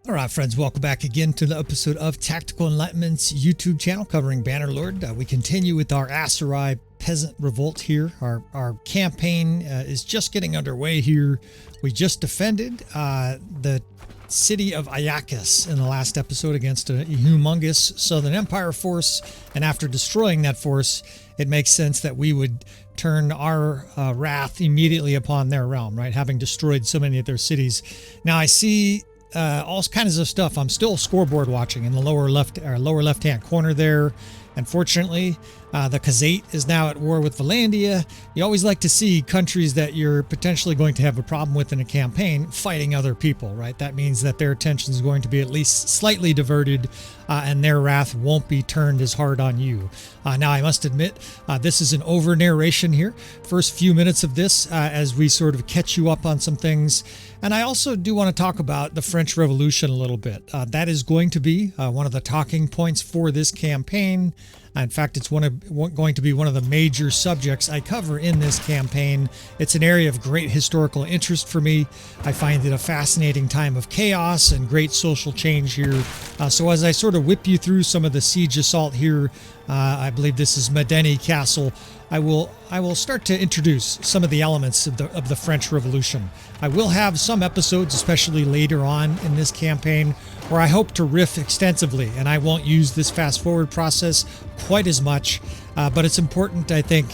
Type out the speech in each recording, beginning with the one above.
All right, friends, welcome back again to the episode of Tactical Enlightenment's YouTube channel covering Bannerlord. We continue with our Aserai Peasant Revolt here. Our campaign is just getting underway here. We just defended the city of Ayakis in the last episode against a humongous Southern Empire force, and after destroying that force, it makes sense that we would turn our wrath immediately upon their realm, right? Having destroyed so many of their cities. Now I see all kinds of stuff. I'm still scoreboard watching in the lower left hand corner there. Unfortunately, the Khazate is now at war with Valandia. You always like to see countries that you're potentially going to have a problem with in a campaign fighting other people, right? That means that their attention is going to be at least slightly diverted, and their wrath won't be turned as hard on you. Now, I must admit, this is an over narration here. First few minutes of this as we sort of catch you up on some things. And I also do want to talk about the French Revolution a little bit. That is going to be one of the talking points for this campaign. In fact, it's going to be one of the major subjects I cover in this campaign. It's an area of great historical interest for me. I find it a fascinating time of chaos and great social change here. So as I sort of whip you through some of the siege assault here, I believe this is Medeni Castle, I will start to introduce some of the elements of the French Revolution. I will have some episodes, especially later on in this campaign, where I hope to riff extensively, and I won't use this fast forward process quite as much, but it's important, I think,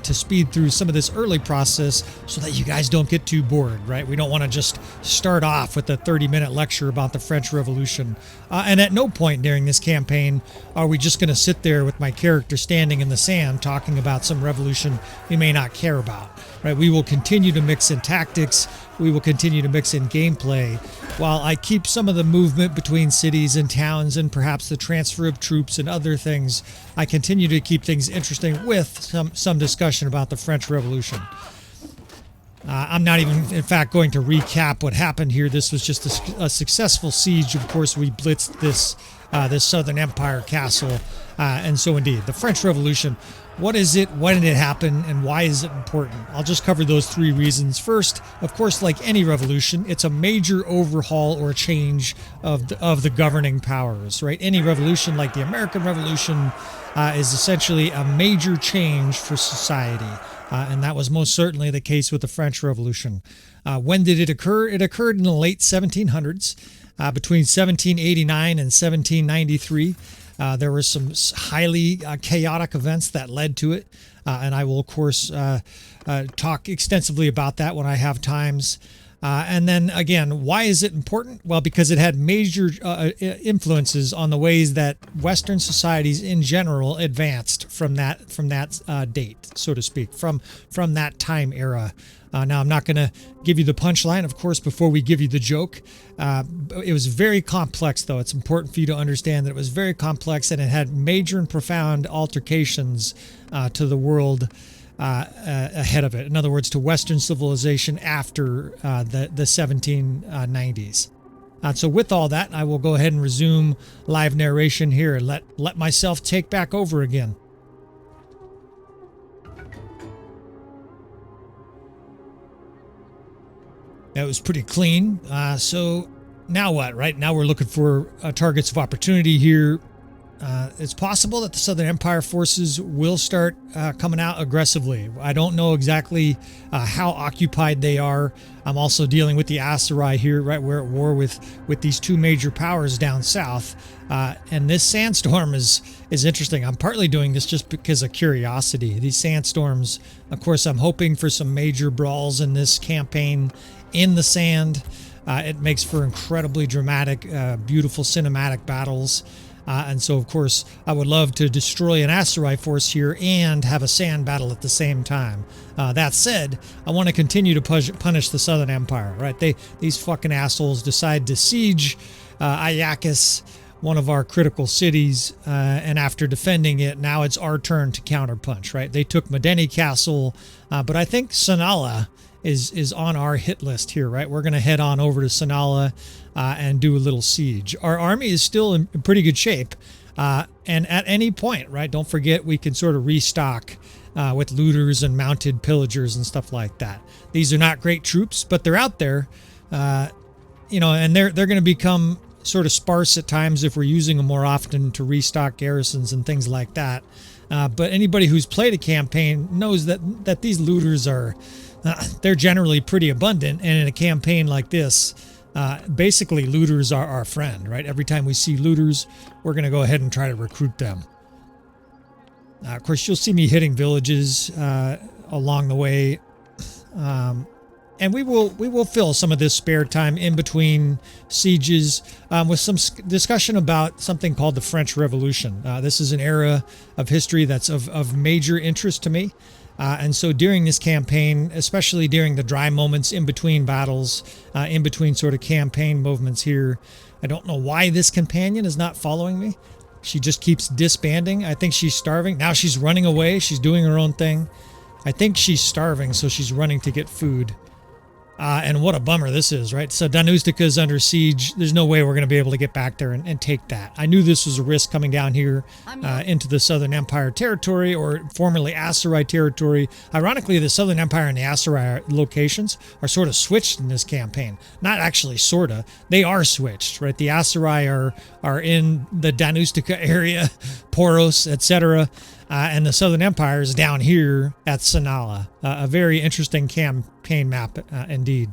to speed through some of this early process so that you guys don't get too bored, right? We don't want to just start off with a 30-minute lecture about the French Revolution. And at no point during this campaign are we just going to sit there with my character standing in the sand talking about some revolution we may not care about, right? We will continue to mix in tactics. We will continue to mix in gameplay while I keep some of the movement between cities and towns and perhaps the transfer of troops and other things. I continue to keep things interesting with some discussion about the French Revolution. I'm not even, in fact, going to recap what happened here. This was just a successful siege. Of course, we blitzed this Southern Empire castle. And so indeed, the French Revolution, what is it, when did it happen, and why is it important? I'll just cover those three reasons. First, of course, like any revolution, it's a major overhaul or change of the governing powers, right? Any revolution like the American Revolution is essentially a major change for society. And that was most certainly the case with the French Revolution. When did it occur? It occurred in the late 1700s, between 1789 and 1793. There were some highly chaotic events that led to it, and I will, of course, talk extensively about that when I have times. And then, again, why is it important? Well, because it had major influences on the ways that Western societies in general advanced from that date, so to speak, from that time era. Now, I'm not going to give you the punchline, of course, before we give you the joke. It was very complex, though. It's important for you to understand that it was very complex, and it had major and profound altercations to the world ahead of it. In other words, to Western civilization after the 1790s. So with all that, I will go ahead and resume live narration here and let myself take back over again. That was pretty clean. So now what, right? Now we're looking for targets of opportunity here. It's possible that the Southern Empire forces will start coming out aggressively. I don't know exactly how occupied they are. I'm also dealing with the Aserai here, right? We're at war with these two major powers down south. And this sandstorm is interesting. I'm partly doing this just because of curiosity. These sandstorms, of course, I'm hoping for some major brawls in this campaign in the sand. It makes for incredibly dramatic, beautiful cinematic battles. And so, of course, I would love to destroy an Aserai force here and have a sand battle at the same time. That said, I want to continue to punish the Southern Empire, right? These fucking assholes decide to siege Ayakis, one of our critical cities, and after defending it, now it's our turn to counterpunch, right? They took Medeni Castle, but I think Sanala is on our hit list here, right? We're going to head on over to Sanala and do a little siege. Our army is still in pretty good shape, and at any point, right? Don't forget we can sort of restock with looters and mounted pillagers and stuff like that. These are not great troops, but they're out there, and they're going to become sort of sparse at times if we're using them more often to restock garrisons and things like that. But anybody who's played a campaign knows that these looters are, they're generally pretty abundant. And in a campaign like this, basically looters are our friend, right? Every time we see looters, we're going to go ahead and try to recruit them. Of course, you'll see me hitting villages along the way. And we will fill some of this spare time in between sieges with some discussion about something called the French Revolution. This is an era of history that's of major interest to me. And so during this campaign, especially during the dry moments in between battles, in between sort of campaign movements here, I don't know why this companion is not following me. She just keeps disbanding. I think she's starving. Now she's running away. She's doing her own thing. I think she's starving, so she's running to get food. And what a bummer this is, right? So Danustica is under siege. There's no way we're going to be able to get back there and take that. I knew this was a risk coming down here into the Southern Empire territory, or formerly Aserai territory. Ironically, the Southern Empire and the Aserai locations are sort of switched in this campaign. Not actually sort of. They are switched, right? The Aserai are in the Danustica area, Poros, etc., and the Southern Empire is down here at Sanala. A very interesting campaign map indeed.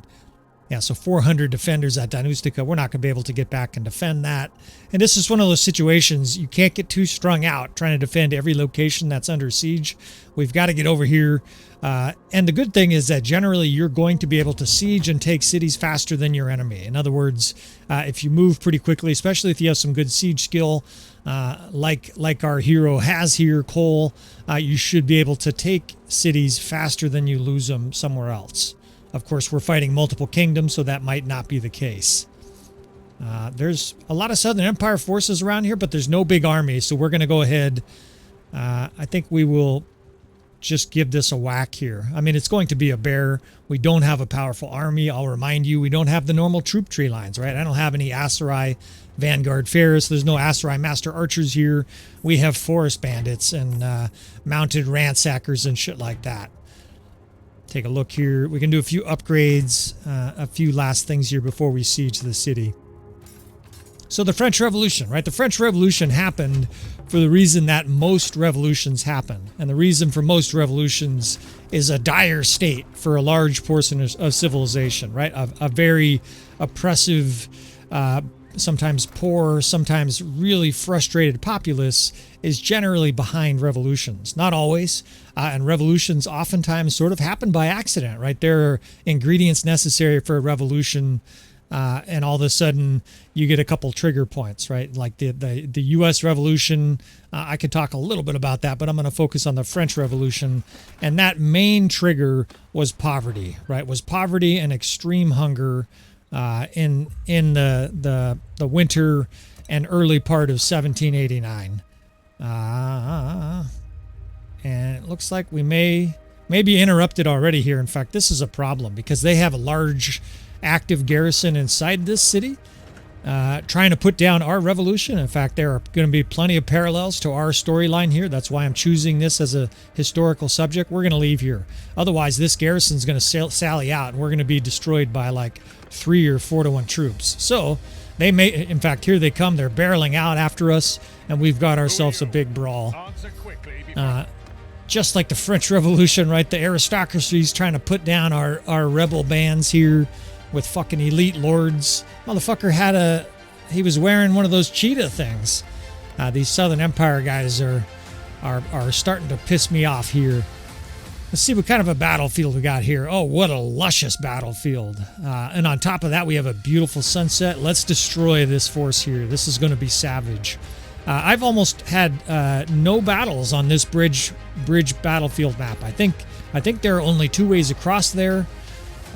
Yeah, so 400 defenders at Danustica. We're not going to be able to get back and defend that. And this is one of those situations you can't get too strung out trying to defend every location that's under siege. We've got to get over here. And the good thing is that generally you're going to be able to siege and take cities faster than your enemy. In other words, if you move pretty quickly, especially if you have some good siege skill, like our hero has here, Cole, you should be able to take cities faster than you lose them somewhere else. Of course, we're fighting multiple kingdoms, so that might not be the case. There's a lot of Southern Empire forces around here, but there's no big army, so we're going to go ahead. I think we will just give this a whack here. I mean, it's going to be a bear. We don't have a powerful army. I'll remind you, we don't have the normal troop tree lines, right? I don't have any Aserai Vanguard Faris. There's no Aserai Master Archers here. We have Forest Bandits and mounted ransackers and shit like that. Take a look here. We can do a few upgrades, a few last things here before we siege the city. So the French Revolution, right? The French Revolution happened for the reason that most revolutions happen. And the reason for most revolutions is a dire state for a large portion of civilization, right? A very oppressive, sometimes poor, sometimes really frustrated populace is generally behind revolutions. Not always. And revolutions oftentimes sort of happen by accident, right? There are ingredients necessary for a revolution, and all of a sudden you get a couple trigger points, right? Like the U.S. Revolution, I could talk a little bit about that, but I'm going to focus on the French Revolution. And that main trigger was poverty, right? Was poverty and extreme hunger in the winter and early part of 1789. And it looks like we may be interrupted already here. In fact, this is a problem because they have a large active garrison inside this city trying to put down our revolution. In fact, there are going to be plenty of parallels to our storyline here. That's why I'm choosing this as a historical subject. We're going to leave here. Otherwise, this garrison is going to sally out and we're going to be destroyed by like 3 or 4 to 1 troops. So they may, in fact, here they come. They're barreling out after us and we've got ourselves a big brawl. Just like the French Revolution, right? The aristocracy is trying to put down our rebel bands here with fucking elite lords. Motherfucker he was wearing one of those cheetah things. These Southern Empire guys are starting to piss me off here. Let's see what kind of a battlefield we got here. Oh, what a luscious battlefield. And on top of that, we have a beautiful sunset. Let's destroy this force here. This is going to be savage. I've almost had no battles on this bridge battlefield map. I think there are only 2 ways across there,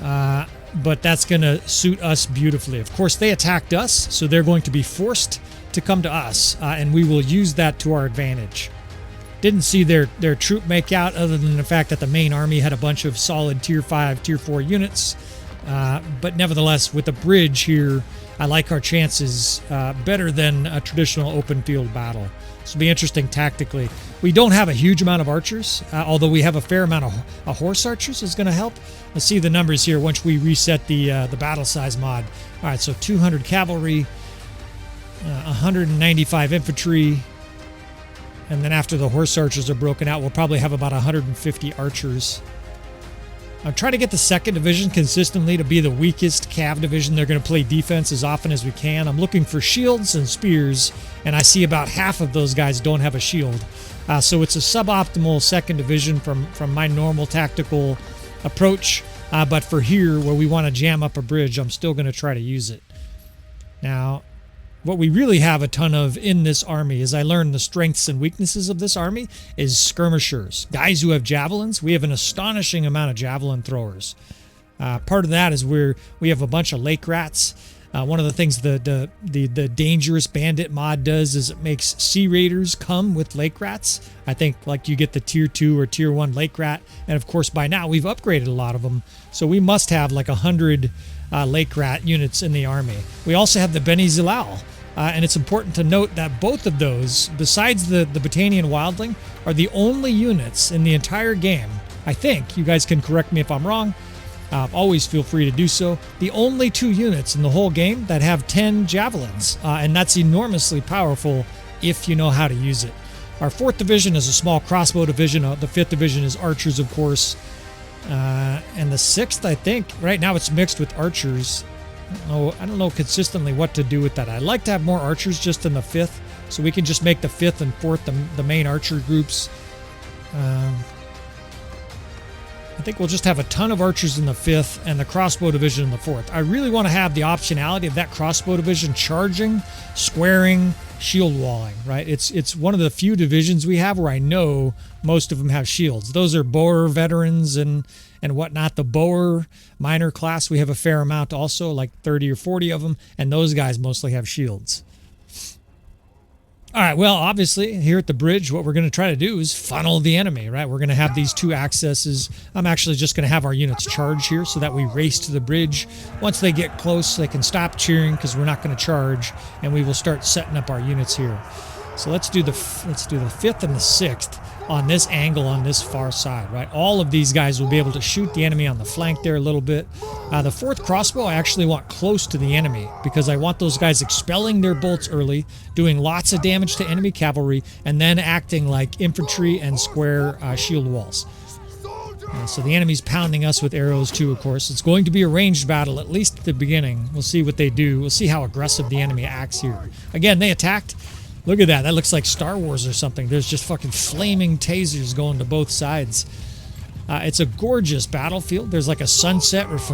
but that's going to suit us beautifully. Of course, they attacked us, so they're going to be forced to come to us, and we will use that to our advantage. Didn't see their troop makeout other than the fact that the main army had a bunch of solid tier 5, tier 4 units, but nevertheless, with the bridge here, I like our chances better than a traditional open field battle. This will be interesting tactically. We don't have a huge amount of archers, although we have a fair amount of horse archers is going to help. Let's see the numbers here once we reset the battle size mod. All right, so 200 cavalry. 195 infantry. And then after the horse archers are broken out, we'll probably have about 150 archers. I'm trying to get the 2nd Division consistently to be the weakest cav division. They're going to play defense as often as we can. I'm looking for shields and spears, and I see about half of those guys don't have a shield. So it's a suboptimal 2nd Division from my normal tactical approach. But for here, where we want to jam up a bridge, I'm still going to try to use it. Now, what we really have a ton of in this army, as I learned the strengths and weaknesses of this army, is skirmishers. Guys who have javelins. We have an astonishing amount of javelin throwers. Part of that is we have a bunch of lake rats. One of the things the dangerous bandit mod does is it makes sea raiders come with lake rats. I think like you get the tier 2 or tier 1 lake rat, and of course by now we've upgraded a lot of them, so we must have like 100 lake rat units in the army. We also have the Beni Zilal. And it's important to note that both of those, besides the Batanian Wildling, are the only units in the entire game. I think, you guys can correct me if I'm wrong, always feel free to do so, the only 2 units in the whole game that have 10 javelins. And that's enormously powerful if you know how to use it. Our 4th Division is a small crossbow division. The 5th Division is archers, of course. And the 6th, I think, right now it's mixed with archers. I don't know consistently what to do with that. I'd like to have more archers just in the 5th, so we can just make the 5th and 4th the main archer groups. I think we'll just have a ton of archers in the 5th and the crossbow division in the 4th. I really want to have the optionality of that crossbow division charging, squaring, shield walling, right? It's one of the few divisions we have where I know most of them have shields. Those are Boer veterans and whatnot. The Boer minor class, we have a fair amount also, like 30 or 40 of them, and those guys mostly have shields. All right, well, obviously, here at the bridge, what we're going to try to do is funnel the enemy, right? We're going to have these 2 accesses. I'm actually just going to have our units charge here so that we race to the bridge. Once they get close, they can stop cheering because we're not going to charge, and we will start setting up our units here. So let's do the 5th and the 6th on this angle on this far side, right? All of these guys will be able to shoot the enemy on the flank there a little bit. The 4th crossbow I actually want close to the enemy because I want those guys expelling their bolts early, doing lots of damage to enemy cavalry, and then acting like infantry and square shield walls. So the enemy's pounding us with arrows too, of course. It's going to be a ranged battle, at least at the beginning. We'll see what they do. We'll see how aggressive the enemy acts here. Again, they attacked. Look at that. That looks like Star Wars or something. There's just fucking flaming tasers going to both sides. It's a gorgeous battlefield. There's like a sunset with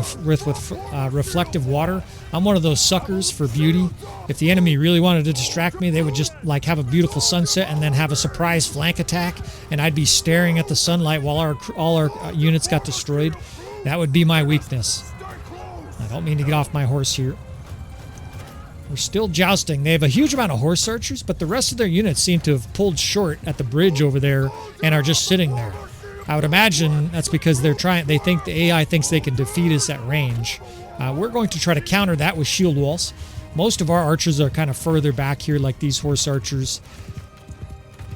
reflective water. I'm one of those suckers for beauty. If the enemy really wanted to distract me, they would just like have a beautiful sunset and then have a surprise flank attack, and I'd be staring at the sunlight while all our units got destroyed. That would be my weakness. I don't mean to get off my horse here. We're still jousting. They have a huge amount of horse archers, but the rest of their units seem to have pulled short at the bridge over there and are just sitting there. I would imagine that's because they think the AI thinks they can defeat us at range. We're going to try to counter that with shield walls. Most of our archers are kind of further back here, like these horse archers.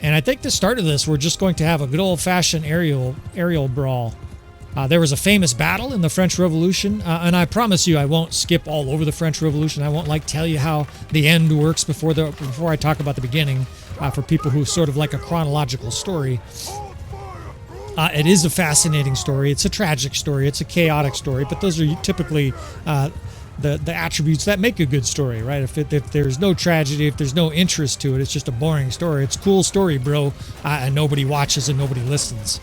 And I think the start of this, we're just going to have a good old-fashioned aerial brawl. There was a famous battle in the French Revolution, and I promise you I won't skip all over the French Revolution. I won't tell you how the end works before I talk about the beginning, for people who sort of like a chronological story. It is a fascinating story. It's a tragic story. It's a chaotic story, but those are typically the attributes that make a good story, right? If there's no tragedy, if there's no interest to it, it's just a boring story. It's a cool story, bro, and nobody watches and nobody listens.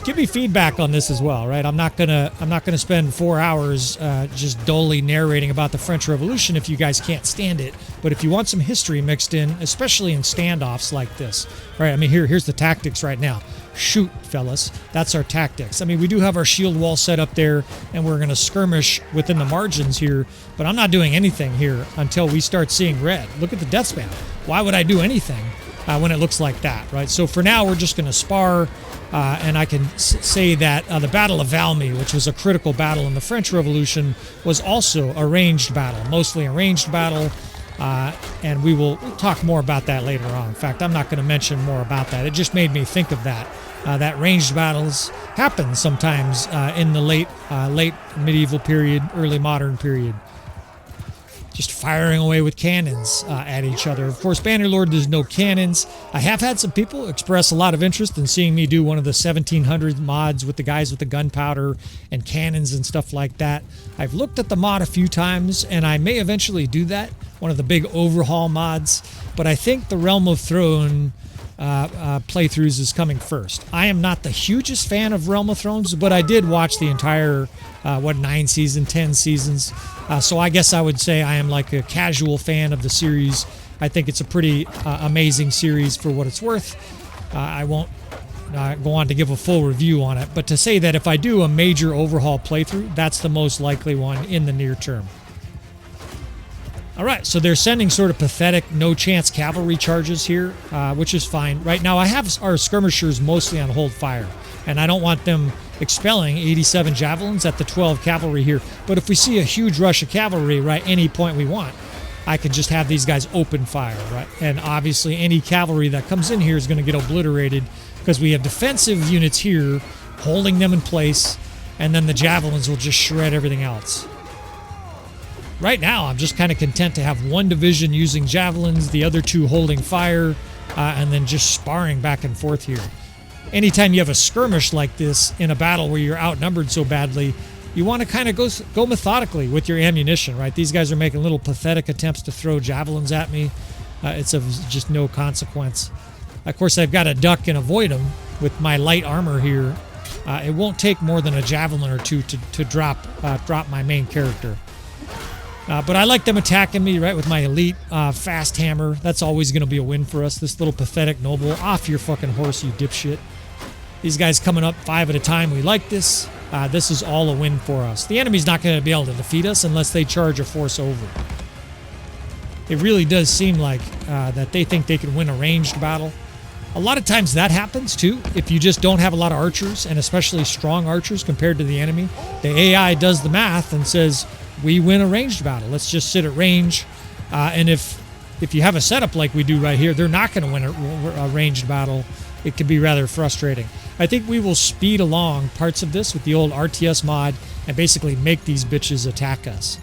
Give me feedback on this as well, right? I'm not gonna spend 4 hours just dully narrating about the French Revolution if you guys can't stand it. But if you want some history mixed in, especially in standoffs like this, right? I mean, here's the tactics right now. Shoot, fellas. That's our tactics. I mean, we do have our shield wall set up there, and we're gonna skirmish within the margins here. But I'm not doing anything here until we start seeing red. Look at the death span. Why would I do anything when it looks like that, right? So for now, we're just gonna spar. And I can say that the Battle of Valmy, which was a critical battle in the French Revolution, was also a ranged battle, mostly a ranged battle, and we'll talk more about that later on. In fact, I'm not going to mention more about that. It just made me think of that. That ranged battles happen sometimes in the late medieval period, early modern period. just firing away with cannons at each other. Of course, Bannerlord, there's no cannons. I have had some people express a lot of interest in seeing me do one of the 1700 mods with the guys with the gunpowder and cannons and stuff like that. I've looked at the mod a few times, and I may eventually do that, one of the big overhaul mods, but I think the Realm of Throne playthroughs is coming first. I am not the hugest fan of Realm of Thrones, but I did watch the entire 10 seasons, so I guess I would say I am like a casual fan of the series. I think it's a pretty amazing series for what it's worth. I won't go on to give a full review on it, but to say that if I do a major overhaul playthrough, that's the most likely one in the near term. All right, so they're sending sort of pathetic, no-chance cavalry charges here, which is fine. Right now, I have our skirmishers mostly on hold fire, and I don't want them expelling 87 javelins at the 12 cavalry here. But if we see a huge rush of cavalry, right, any point we want, I can just have these guys open fire, right? And obviously, any cavalry that comes in here is going to get obliterated because we have defensive units here holding them in place, and then the javelins will just shred everything else. Right now, I'm just kind of content to have one division using javelins, the other two holding fire, and then just sparring back and forth here. Anytime you have a skirmish like this in a battle where you're outnumbered so badly, you want to kind of go methodically with your ammunition, right? These guys are making little pathetic attempts to throw javelins at me. It's of just no consequence. Of course, I've got to duck and avoid them with my light armor here. It won't take more than a javelin or two to drop my main character. But I like them attacking me, right, with my elite fast hammer. That's always going to be a win for us. This little pathetic noble. Off your fucking horse, you dipshit. These guys coming up 5 at a time. We like this. This is all a win for us. The enemy's not going to be able to defeat us unless they charge a force over. It really does seem like that they think they can win a ranged battle. A lot of times that happens, too, if you just don't have a lot of archers, and especially strong archers compared to the enemy. The AI does the math and says, we win a ranged battle. Let's just sit at range. And if you have a setup like we do right here, they're not going to win a ranged battle. It can be rather frustrating. I think we will speed along parts of this with the old RTS mod and basically make these bitches attack us.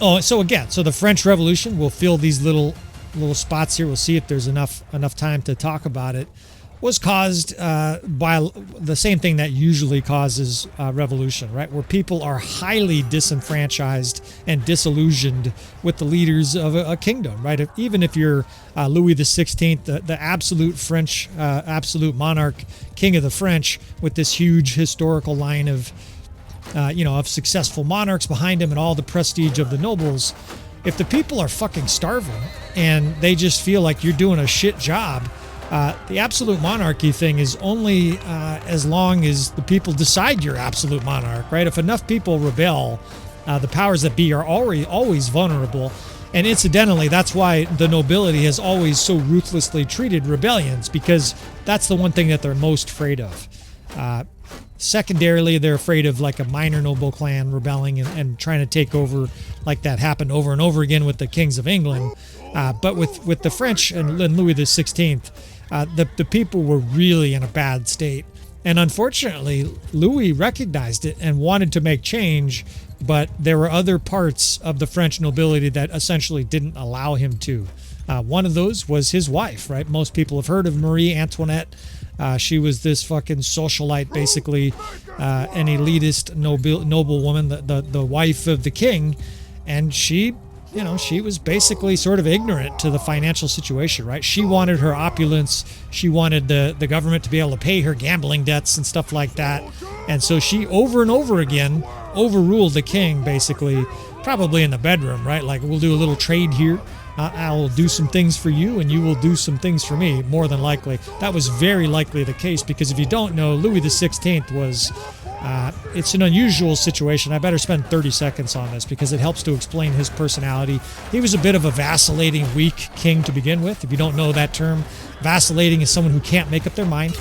So the French Revolution will fill these little spots here. We'll see if there's enough time to talk about it. Was caused by the same thing that usually causes revolution, right? Where people are highly disenfranchised and disillusioned with the leaders of a kingdom, right? Even if you're Louis XVI, the absolute French, absolute monarch, king of the French, with this huge historical line of, of successful monarchs behind him and all the prestige of the nobles. If the people are fucking starving and they just feel like you're doing a shit job, the absolute monarchy thing is only as long as the people decide you're absolute monarch, right? If enough people rebel, the powers that be are always vulnerable. And incidentally, that's why the nobility has always so ruthlessly treated rebellions, because that's the one thing that they're most afraid of. Secondarily, they're afraid of like a minor noble clan rebelling and trying to take over, like that happened over and over again with the kings of England. But with the French and Louis XVI, the people were really in a bad state. And unfortunately, Louis recognized it and wanted to make change, but there were other parts of the French nobility that essentially didn't allow him to. One of those was his wife, right? Most people have heard of Marie Antoinette. She was this fucking socialite, basically, an elitist noble woman, the wife of the king. And she was basically sort of ignorant to the financial situation, right? She wanted her opulence. She wanted the government to be able to pay her gambling debts and stuff like that. And so she over and over again overruled the king, basically, probably in the bedroom, right? Like, we'll do a little trade here. I'll do some things for you and you will do some things for me, more than likely. That was very likely the case, because if you don't know, Louis XVI was... it's an unusual situation. I better spend 30 seconds on this because it helps to explain his personality. He was a bit of a vacillating, weak king to begin with. If you don't know that term, vacillating is someone who can't make up their mind.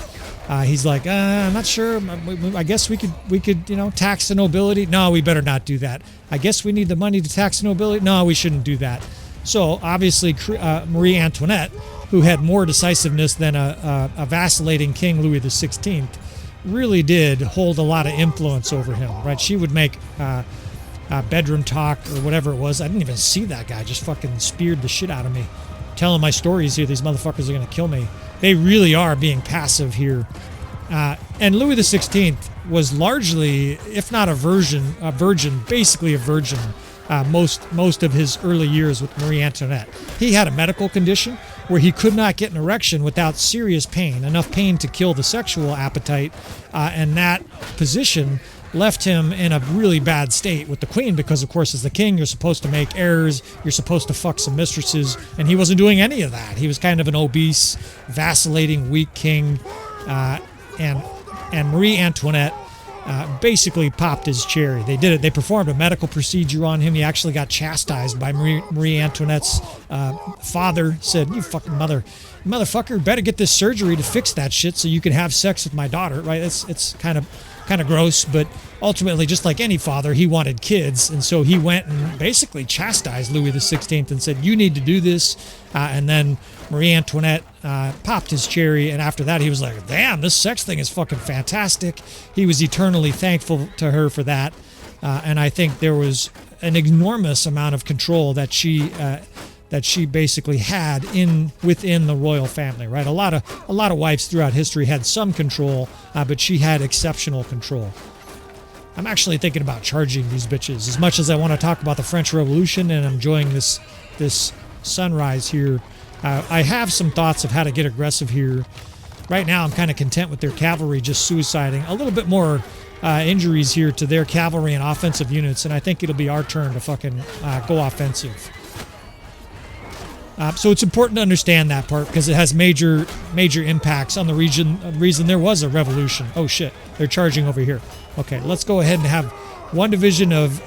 He's like, I'm not sure. I guess we could, tax the nobility. No, we better not do that. I guess we need the money to tax the nobility. No, we shouldn't do that. So obviously, Marie Antoinette, who had more decisiveness than a vacillating King Louis XVI, really did hold a lot of influence over him, right? She would make bedroom talk or whatever it was. I didn't even see that guy. Just fucking speared the shit out of me. Telling my stories here. These motherfuckers are going to kill me. They really are being passive here. And Louis XVI was largely, if not a virgin, basically a virgin, most of his early years with Marie Antoinette. He had a medical condition where he could not get an erection without serious pain, enough pain to kill the sexual appetite, and that position left him in a really bad state with the queen because, of course, as the king, you're supposed to make heirs, you're supposed to fuck some mistresses, and he wasn't doing any of that. He was kind of an obese, vacillating, weak king, and Marie Antoinette basically popped his cherry. They did it. They performed a medical procedure on him. He actually got chastised by Marie Antoinette's father. Said, "You fucking motherfucker, better get this surgery to fix that shit so you can have sex with my daughter." Right? It's kind of gross, but ultimately, just like any father, he wanted kids, and so he went and basically chastised Louis XVI and said, "You need to do this." And then Marie Antoinette popped his cherry, and after that, he was like, "Damn, this sex thing is fucking fantastic." He was eternally thankful to her for that, and I think there was an enormous amount of control that she basically had within the royal family, right? A lot of wives throughout history had some control, but she had exceptional control. I'm actually thinking about charging these bitches. As much as I want to talk about the French Revolution and I'm enjoying this sunrise here, I have some thoughts of how to get aggressive here. Right now, I'm kind of content with their cavalry just suiciding. A little bit more injuries here to their cavalry and offensive units, and I think it'll be our turn to fucking go offensive. So it's important to understand that part because it has major impacts on the region. The reason there was a revolution. Oh shit, they're charging over here. Okay, let's go ahead and have one division of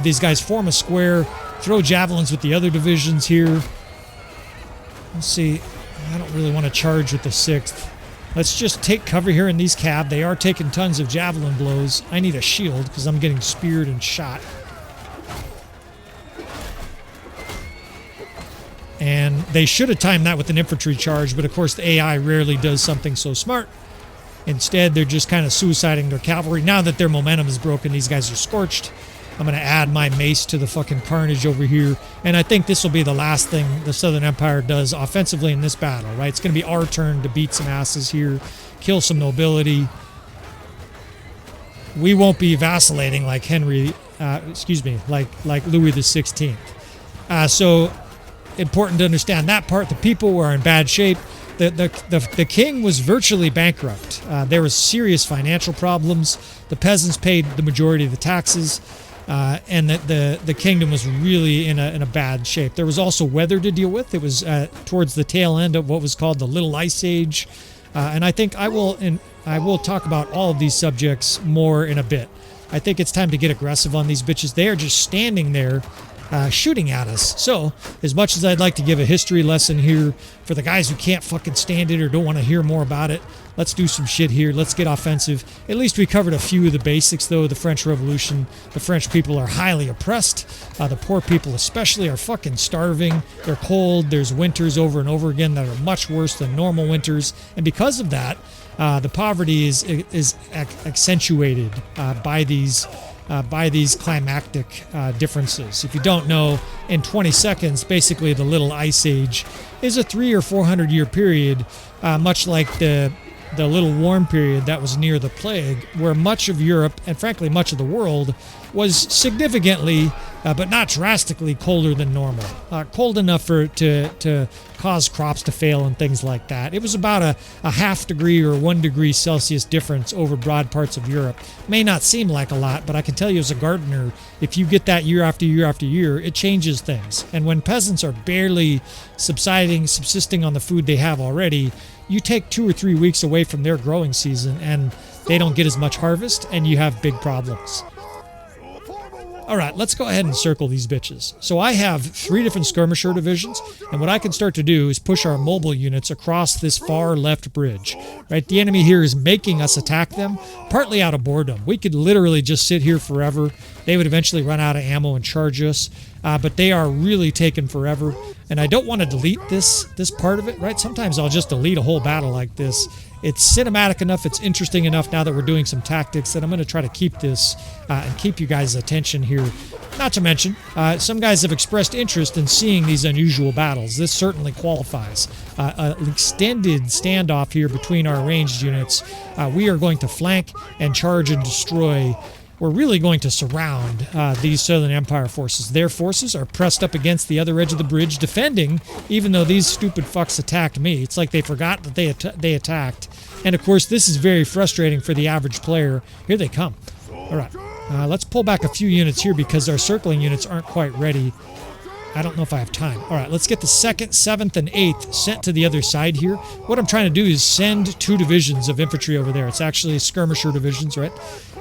these guys form a square, throw javelins with the other divisions here. Let's see. I don't really want to charge with the 6th. Let's just take cover here in these cav. They are taking tons of javelin blows. I need a shield because I'm getting speared and shot. And they should have timed that with an infantry charge, but of course the AI rarely does something so smart. Instead, they're just kind of suiciding their cavalry. Now that their momentum is broken, these guys are scorched. I'm going to add my mace to the fucking carnage over here. And I think this will be the last thing the Southern Empire does offensively in this battle, right? It's going to be our turn to beat some asses here, kill some nobility. We won't be vacillating like like Louis XVI. So important to understand that part. The people were in bad shape. The king was virtually bankrupt. There was serious financial problems. The peasants paid the majority of the taxes. And the kingdom was really in a bad shape. There was also weather to deal with. It was towards the tail end of what was called the Little Ice Age, and I think I will talk about all of these subjects more in a bit. I think it's time to get aggressive on these bitches. They are just standing there shooting at us. So, as much as I'd like to give a history lesson here for the guys who can't fucking stand it or don't want to hear more about it, let's do some shit here. Let's get offensive. At least we covered a few of the basics, though. The French Revolution, the French people are highly oppressed. The poor people especially are fucking starving. They're cold. There's winters over and over again that are much worse than normal winters. And because of that, the poverty is accentuated by these climactic differences. If you don't know, in 20 seconds, basically the Little Ice Age is a 300 or 400 year period, much like the Little Warm period that was near the plague, where much of Europe and frankly much of the world was significantly, but not drastically, colder than normal. Cold enough to cause crops to fail and things like that. It was about a half degree or 1 degree Celsius difference over broad parts of Europe. May not seem like a lot, but I can tell you as a gardener, if you get that year after year after year, it changes things. And when peasants are barely subsisting on the food they have already, you take 2 or 3 weeks away from their growing season and they don't get as much harvest and you have big problems. All right, let's go ahead and circle these bitches. So I have 3 different skirmisher divisions, and what I can start to do is push our mobile units across this far left bridge. Right, the enemy here is making us attack them, partly out of boredom. We could literally just sit here forever. They would eventually run out of ammo and charge us, but they are really taking forever. And I don't want to delete this part of it, right? Sometimes I'll just delete a whole battle like this. It's cinematic enough, it's interesting enough now that we're doing some tactics that I'm going to try to keep this and keep you guys' attention here. Not to mention, some guys have expressed interest in seeing these unusual battles. This certainly qualifies. An extended standoff here between our ranged units. We are going to flank and charge and destroy. We're really going to surround these Southern Empire forces. Their forces are pressed up against the other edge of the bridge, defending, even though these stupid fucks attacked me. It's like they forgot that they attacked. And, of course, this is very frustrating for the average player. Here they come. All right. Let's pull back a few units here because our circling units aren't quite ready. I don't know if I have time. All right, let's get the 2nd, 7th, and 8th sent to the other side here. What I'm trying to do is send 2 divisions of infantry over there. It's actually skirmisher divisions, right?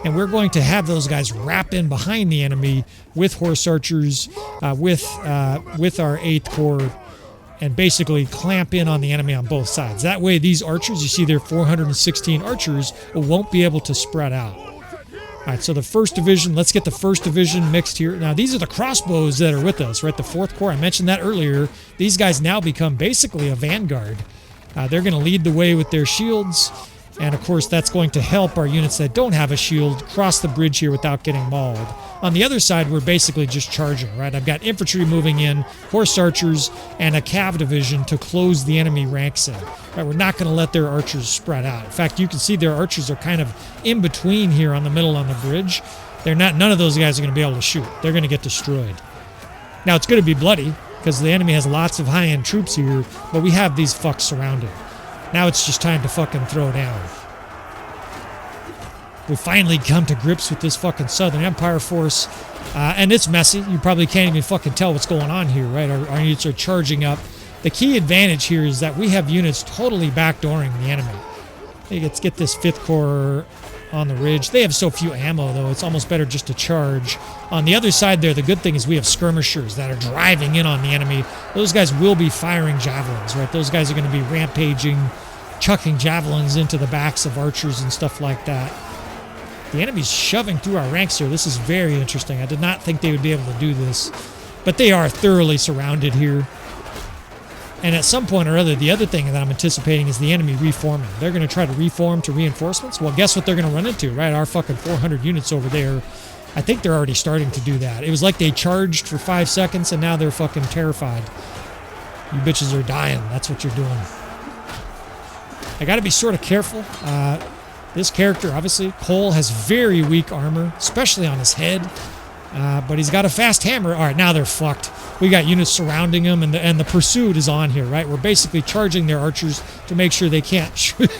And we're going to have those guys wrap in behind the enemy with horse archers, with our 8th Corps, and basically clamp in on the enemy on both sides. That way, these archers, you see there are 416 archers, won't be able to spread out. All right, so the 1st Division, let's get the 1st Division mixed here. Now, these are the crossbows that are with us, right? The 4th Corps, I mentioned that earlier. These guys now become basically a vanguard. They're going to lead the way with their shields. And, of course, that's going to help our units that don't have a shield cross the bridge here without getting mauled. On the other side, we're basically just charging, right? I've got infantry moving in, horse archers, and a cav division to close the enemy ranks in. Right, we're not going to let their archers spread out. In fact, you can see their archers are kind of in between here on the middle on the bridge. None of those guys are going to be able to shoot. They're going to get destroyed. Now, it's going to be bloody because the enemy has lots of high-end troops here, but we have these fucks surrounded. Now it's just time to fucking throw down. We finally come to grips with this fucking Southern Empire force. And it's messy. You probably can't even fucking tell what's going on here, right? Our units are charging up. The key advantage here is that we have units totally backdooring the enemy. Let's get this 5th Corps on the ridge. They have so few ammo, though. It's almost better just to charge. On the other side there, the good thing is we have skirmishers that are driving in on the enemy. Those guys will be firing javelins, right? Those guys are going to be rampaging, chucking javelins into the backs of archers and stuff like that. The enemy's shoving through our ranks here. This is very interesting. I did not think they would be able to do this. But they are thoroughly surrounded here. And at some point or other, the other thing that I'm anticipating is the enemy reforming. They're going to try to reform to reinforcements. Well, guess what they're going to run into, right? Our fucking 400 units over there. I think they're already starting to do that. It was like they charged for 5 seconds and now they're fucking terrified. You bitches are dying. That's what you're doing. I got to be sort of careful. This character, obviously, Cole, has very weak armor, especially on his head. But he's got a fast hammer. All right, now they're fucked. We got units surrounding them, and the pursuit is on here, right? We're basically charging their archers to make sure they can't shoot.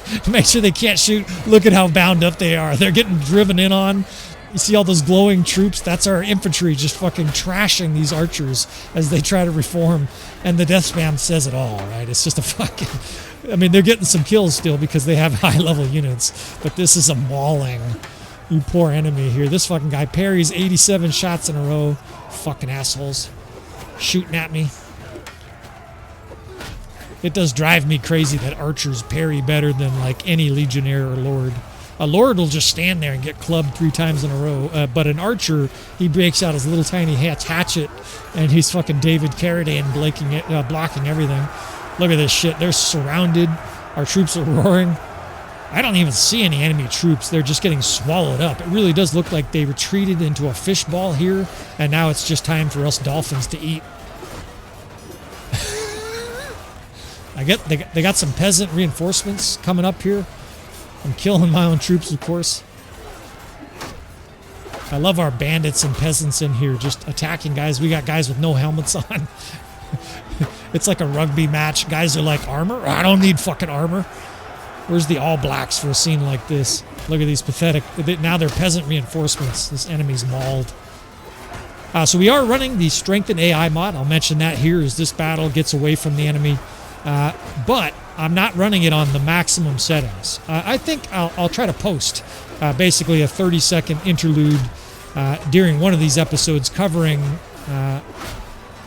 Look at how bound up they are. They're getting driven in on. You see all those glowing troops? That's our infantry just fucking trashing these archers as they try to reform. And the death spam says it all, right? It's just a fucking... I mean, they're getting some kills still because they have high-level units, but this is a mauling. You poor enemy here. This fucking guy parries 87 shots in a row. Fucking assholes. Shooting at me. It does drive me crazy that archers parry better than like any legionnaire or lord. A lord will just stand there and get clubbed 3 times in a row, but an archer, he breaks out his little tiny hatchet, and he's fucking David Carradine blocking everything. Look at this shit. They're surrounded. Our troops are roaring. I don't even see any enemy troops. They're just getting swallowed up. It really does look like they retreated into a fishball here, and now it's just time for us dolphins to eat. They got some peasant reinforcements coming up here. I'm killing my own troops, of course. I love our bandits and peasants in here just attacking guys. We got guys with no helmets on. It's like a rugby match. Guys are like, armor? I don't need fucking armor. Where's the All Blacks for a scene like this? Look at these pathetic... Now they're peasant reinforcements. This enemy's mauled. So we are running the Strengthened AI mod. I'll mention that here as this battle gets away from the enemy. But I'm not running it on the maximum settings. I think I'll try to post basically a 30-second interlude during one of these episodes covering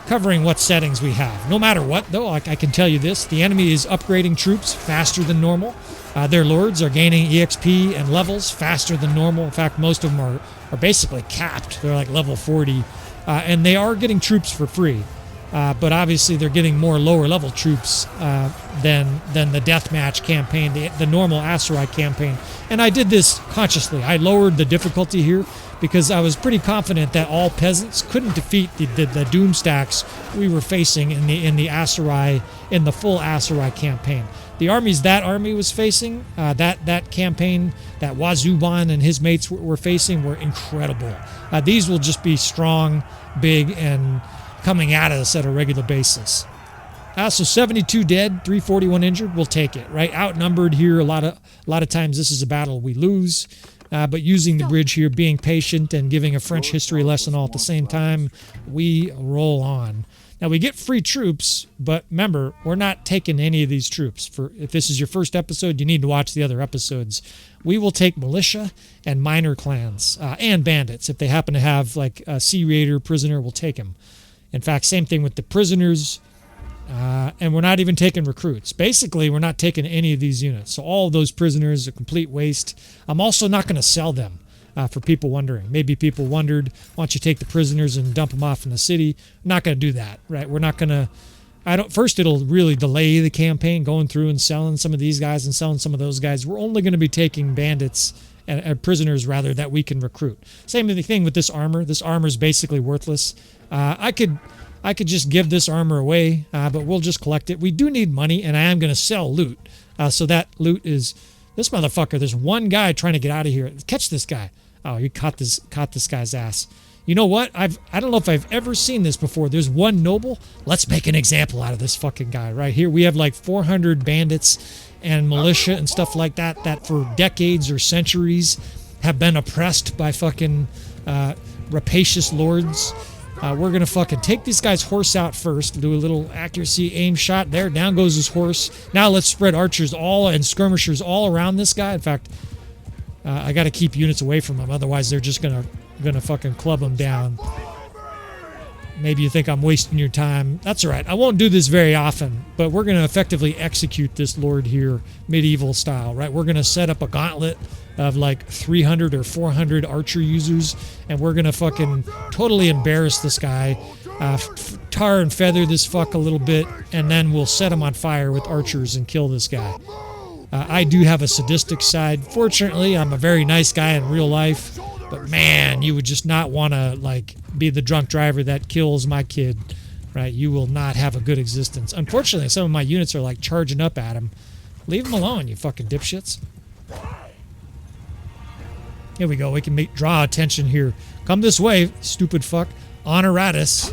what settings we have. No matter what, though, I can tell you this. The enemy is upgrading troops faster than normal. Their lords are gaining EXP and levels faster than normal. In fact, most of them are basically capped. They're like level 40. And they are getting troops for free. but obviously they're getting more lower level troops than the deathmatch campaign, the normal Aserai campaign. And I did this consciously. I lowered the difficulty here because I was pretty confident that all peasants couldn't defeat the doom stacks we were facing in the Aserai, in the full Aserai campaign. The armies that army was facing, that campaign that Wazuban and his mates were facing were incredible. These will just be strong, big, and coming at us at a regular basis. So 72 dead, 341 injured. We'll take it, right? Outnumbered here. A lot of times this is a battle we lose. But using the bridge here, being patient, and giving a French history lesson all at the same time, we roll on. Now, we get free troops, but remember, we're not taking any of these troops. If this is your first episode, you need to watch the other episodes. We will take militia and minor clans, and bandits. If they happen to have, like, a Sea Raider prisoner, we'll take them. In fact, same thing with the prisoners, and we're not even taking recruits. Basically, we're not taking any of these units. So all of those prisoners are complete waste. I'm also not going to sell them. For people wondering. Maybe people wondered, why don't you take the prisoners and dump them off in the city? I'm not going to do that, right? We're not going to... First, it'll really delay the campaign, going through and selling some of these guys and selling some of those guys. We're only going to be taking bandits, and prisoners, rather, that we can recruit. Same thing with this armor. This armor is basically worthless. I could just give this armor away, but we'll just collect it. We do need money, and I am going to sell loot. So that loot is... This motherfucker, there's one guy trying to get out of here. Catch this guy. Oh, he caught this guy's ass. You know what? I don't know if I've ever seen this before. There's one noble. Let's make an example out of this fucking guy right here. We have like 400 bandits and militia and stuff like that for decades or centuries have been oppressed by fucking rapacious lords. We're going to fucking take this guy's horse out first. Do a little accuracy aim shot there. Down goes his horse. Now let's spread archers and skirmishers all around this guy. In fact... I got to keep units away from them, otherwise they're just gonna fucking club them down. Maybe you think I'm wasting your time. That's all right. I won't do this very often, but we're gonna effectively execute this lord here, medieval style, right? We're gonna set up a gauntlet of like 300 or 400 archer users, and we're gonna fucking totally embarrass this guy, tar and feather this fuck a little bit, and then we'll set him on fire with archers and kill this guy. I do have a sadistic side. Fortunately, I'm a very nice guy in real life, but man, you would just not want to like be the drunk driver that kills my kid, right? You will not have a good existence. Unfortunately, some of my units are like charging up at him. Leave him alone, you fucking dipshits. Here we go. We can draw attention here. Come this way, stupid fuck. Honoratus.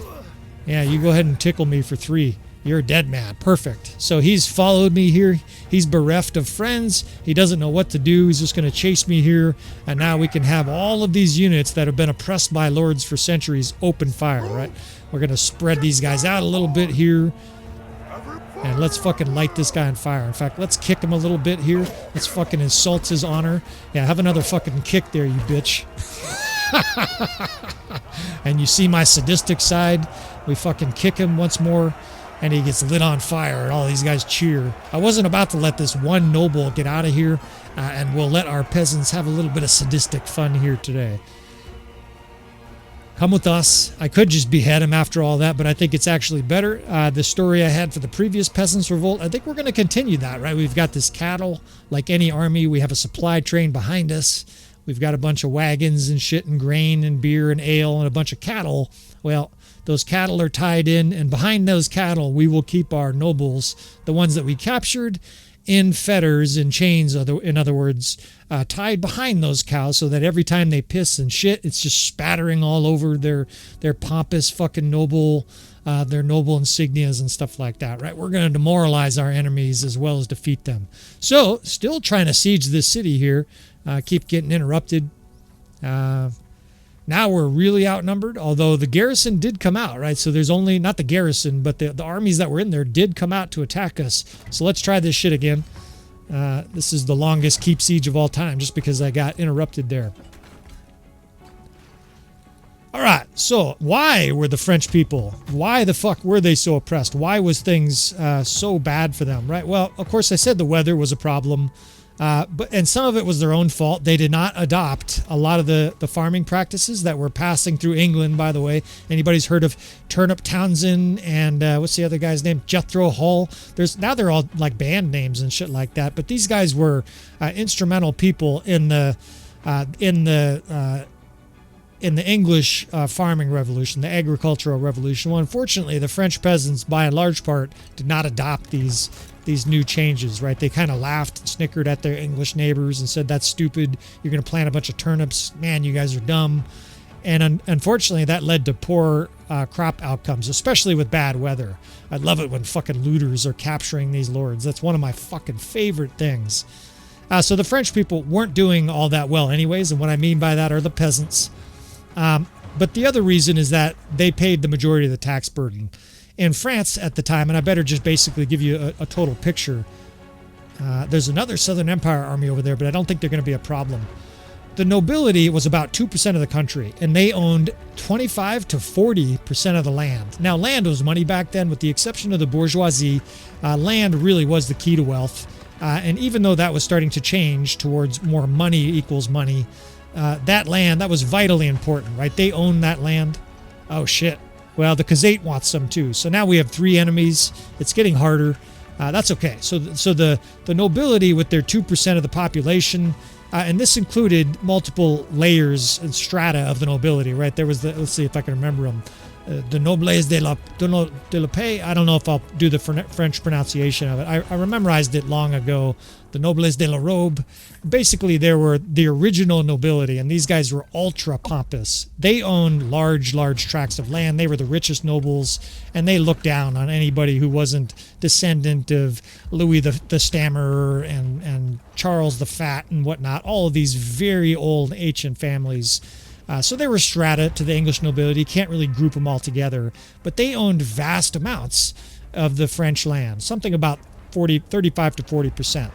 Yeah, you go ahead and tickle me for 3. You're a dead man. Perfect. So he's followed me here. He's bereft of friends. He doesn't know what to do. He's just going to chase me here. And now we can have all of these units that have been oppressed by lords for centuries open fire, right? We're going to spread these guys out a little bit here. And let's fucking light this guy on fire. In fact, let's kick him a little bit here. Let's fucking insult his honor. Yeah, have another fucking kick there, you bitch. And you see my sadistic side. We fucking kick him once more. And he gets lit on fire, and all these guys cheer. I wasn't about to let this one noble get out of here, and we'll let our peasants have a little bit of sadistic fun here today. Come with us. I could just behead him after all that, but I think it's actually better. The story I had for the previous Peasants Revolt, I think we're going to continue that, right? We've got this cattle. Like any army, we have a supply train behind us. We've got a bunch of wagons and shit and grain and beer and ale and a bunch of cattle. Well... Those cattle are tied in, and behind those cattle, we will keep our nobles, the ones that we captured, in fetters and chains, in other words, tied behind those cows so that every time they piss and shit, it's just spattering all over their pompous fucking noble, their noble insignias and stuff like that, right? We're going to demoralize our enemies as well as defeat them. So, still trying to siege this city here, keep getting interrupted. Now we're really outnumbered, although the garrison did come out, right? So there's only, not the garrison, but the armies that were in there did come out to attack us. So let's try this shit again. This is the longest keep siege of all time, just because I got interrupted there. All right, so why were the French people, why the fuck were they so oppressed? Why was things so bad for them, right? Well, of course, I said the weather was a problem. And some of it was their own fault. They did not adopt a lot of the farming practices that were passing through England, by the way. Anybody's heard of Turnip Townsend and what's the other guy's name? Jethro Hull. Now they're all like band names and shit like that. But these guys were instrumental people in the English farming revolution, the agricultural revolution. Well, unfortunately, the French peasants, by and large part, did not adopt these new changes, right? They kind of laughed and snickered at their English neighbors and said, that's stupid. You're going to plant a bunch of turnips. Man, you guys are dumb. And unfortunately, that led to poor crop outcomes, especially with bad weather. I love it when fucking looters are capturing these lords. That's one of my fucking favorite things. So the French people weren't doing all that well anyways, and what I mean by that are the peasants. But the other reason is that they paid the majority of the tax burden. In France at the time, and I better just basically give you a total picture. There's another Southern Empire army over there, but I don't think they're going to be a problem. The nobility was about 2% of the country, and they owned 25 to 40% of the land. Now, land was money back then, with the exception of the bourgeoisie. Land really was the key to wealth. And even though that was starting to change towards more money equals money, that land, that was vitally important, right? They owned that land. Oh, shit. Well, the Khazate wants some too. So now we have 3 enemies. It's getting harder. That's okay. So the nobility with their 2% of the population, and this included multiple layers and strata of the nobility, right? There was let's see if I can remember them. The noblesse de la paix. I don't know if I'll do the French pronunciation of it. I memorized it long ago. The noblesse de la robe. Basically, there were the original nobility, and these guys were ultra pompous. They owned large tracts of land. They were the richest nobles, and they looked down on anybody who wasn't descendant of Louis the Stammerer and Charles the Fat and whatnot. All of these very old ancient families. So they were strata to the English nobility. Can't really group them all together, but they owned vast amounts of the French land, something about 35 to 40%.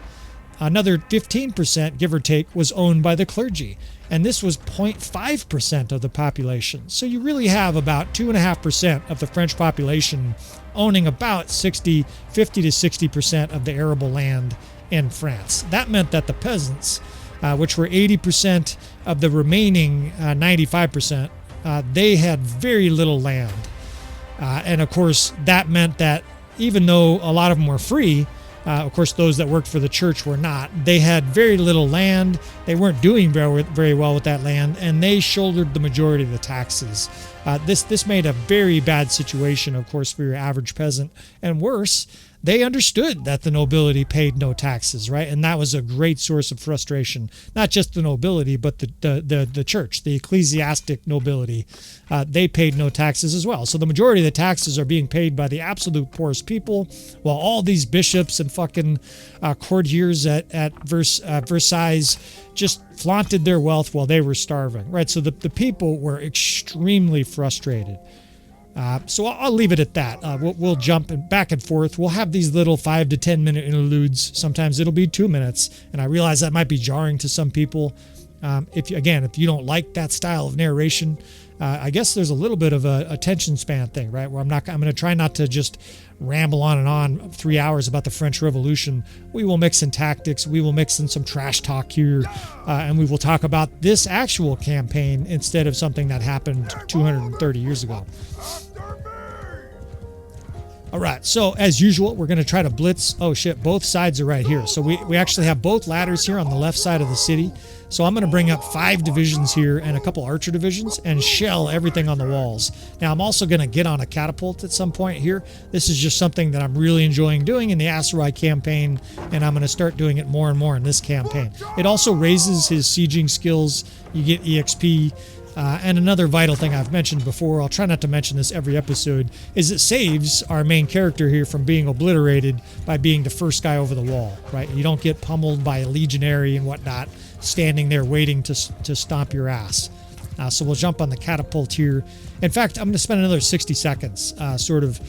Another 15%, give or take, was owned by the clergy, and this was 0.5% of the population. So you really have about 2.5% of the French population owning about 50 to 60% of the arable land in France. That meant that the peasants, which were 80% of the remaining 95%, they had very little land. And of course, that meant that even though a lot of them were free, of course, those that worked for the church were not. They had very little land. They weren't doing very well with that land, and they shouldered the majority of the taxes. This made a very bad situation, of course, for your average peasant. And worse, they understood that the nobility paid no taxes, right? And that was a great source of frustration. Not just the nobility, but the church, the ecclesiastic nobility. They paid no taxes as well. So the majority of the taxes are being paid by the absolute poorest people, while all these bishops and fucking courtiers at Versailles just flaunted their wealth while they were starving, right? So the people were extremely frustrated. So I'll leave it at that. We'll jump back and forth. We'll have these little 5 to 10 minute interludes. Sometimes it'll be 2 minutes, and I realize that might be jarring to some people. If you don't like that style of narration, I guess there's a little bit of a attention span thing, right? Where I'm going to try not to just ramble on and on 3 hours about the French Revolution. We will mix in tactics. We will mix in some trash talk here, and we will talk about this actual campaign instead of something that happened 230 years ago. All right, so as usual, we're going to try to blitz. Oh shit, both sides are right here. So we actually have both ladders here on the left side of the city. So I'm going to bring up 5 divisions here and a couple archer divisions and shell everything on the walls. Now I'm also going to get on a catapult at some point here. This is just something that I'm really enjoying doing in the Aserai campaign, and I'm going to start doing it more and more in this campaign. It also raises his sieging skills. You get EXP. And another vital thing I've mentioned before, I'll try not to mention this every episode, is it saves our main character here from being obliterated by being the first guy over the wall, right? You don't get pummeled by a legionary and whatnot standing there waiting to stomp your ass. So we'll jump on the catapult here. In fact, I'm going to spend another 60 seconds sort of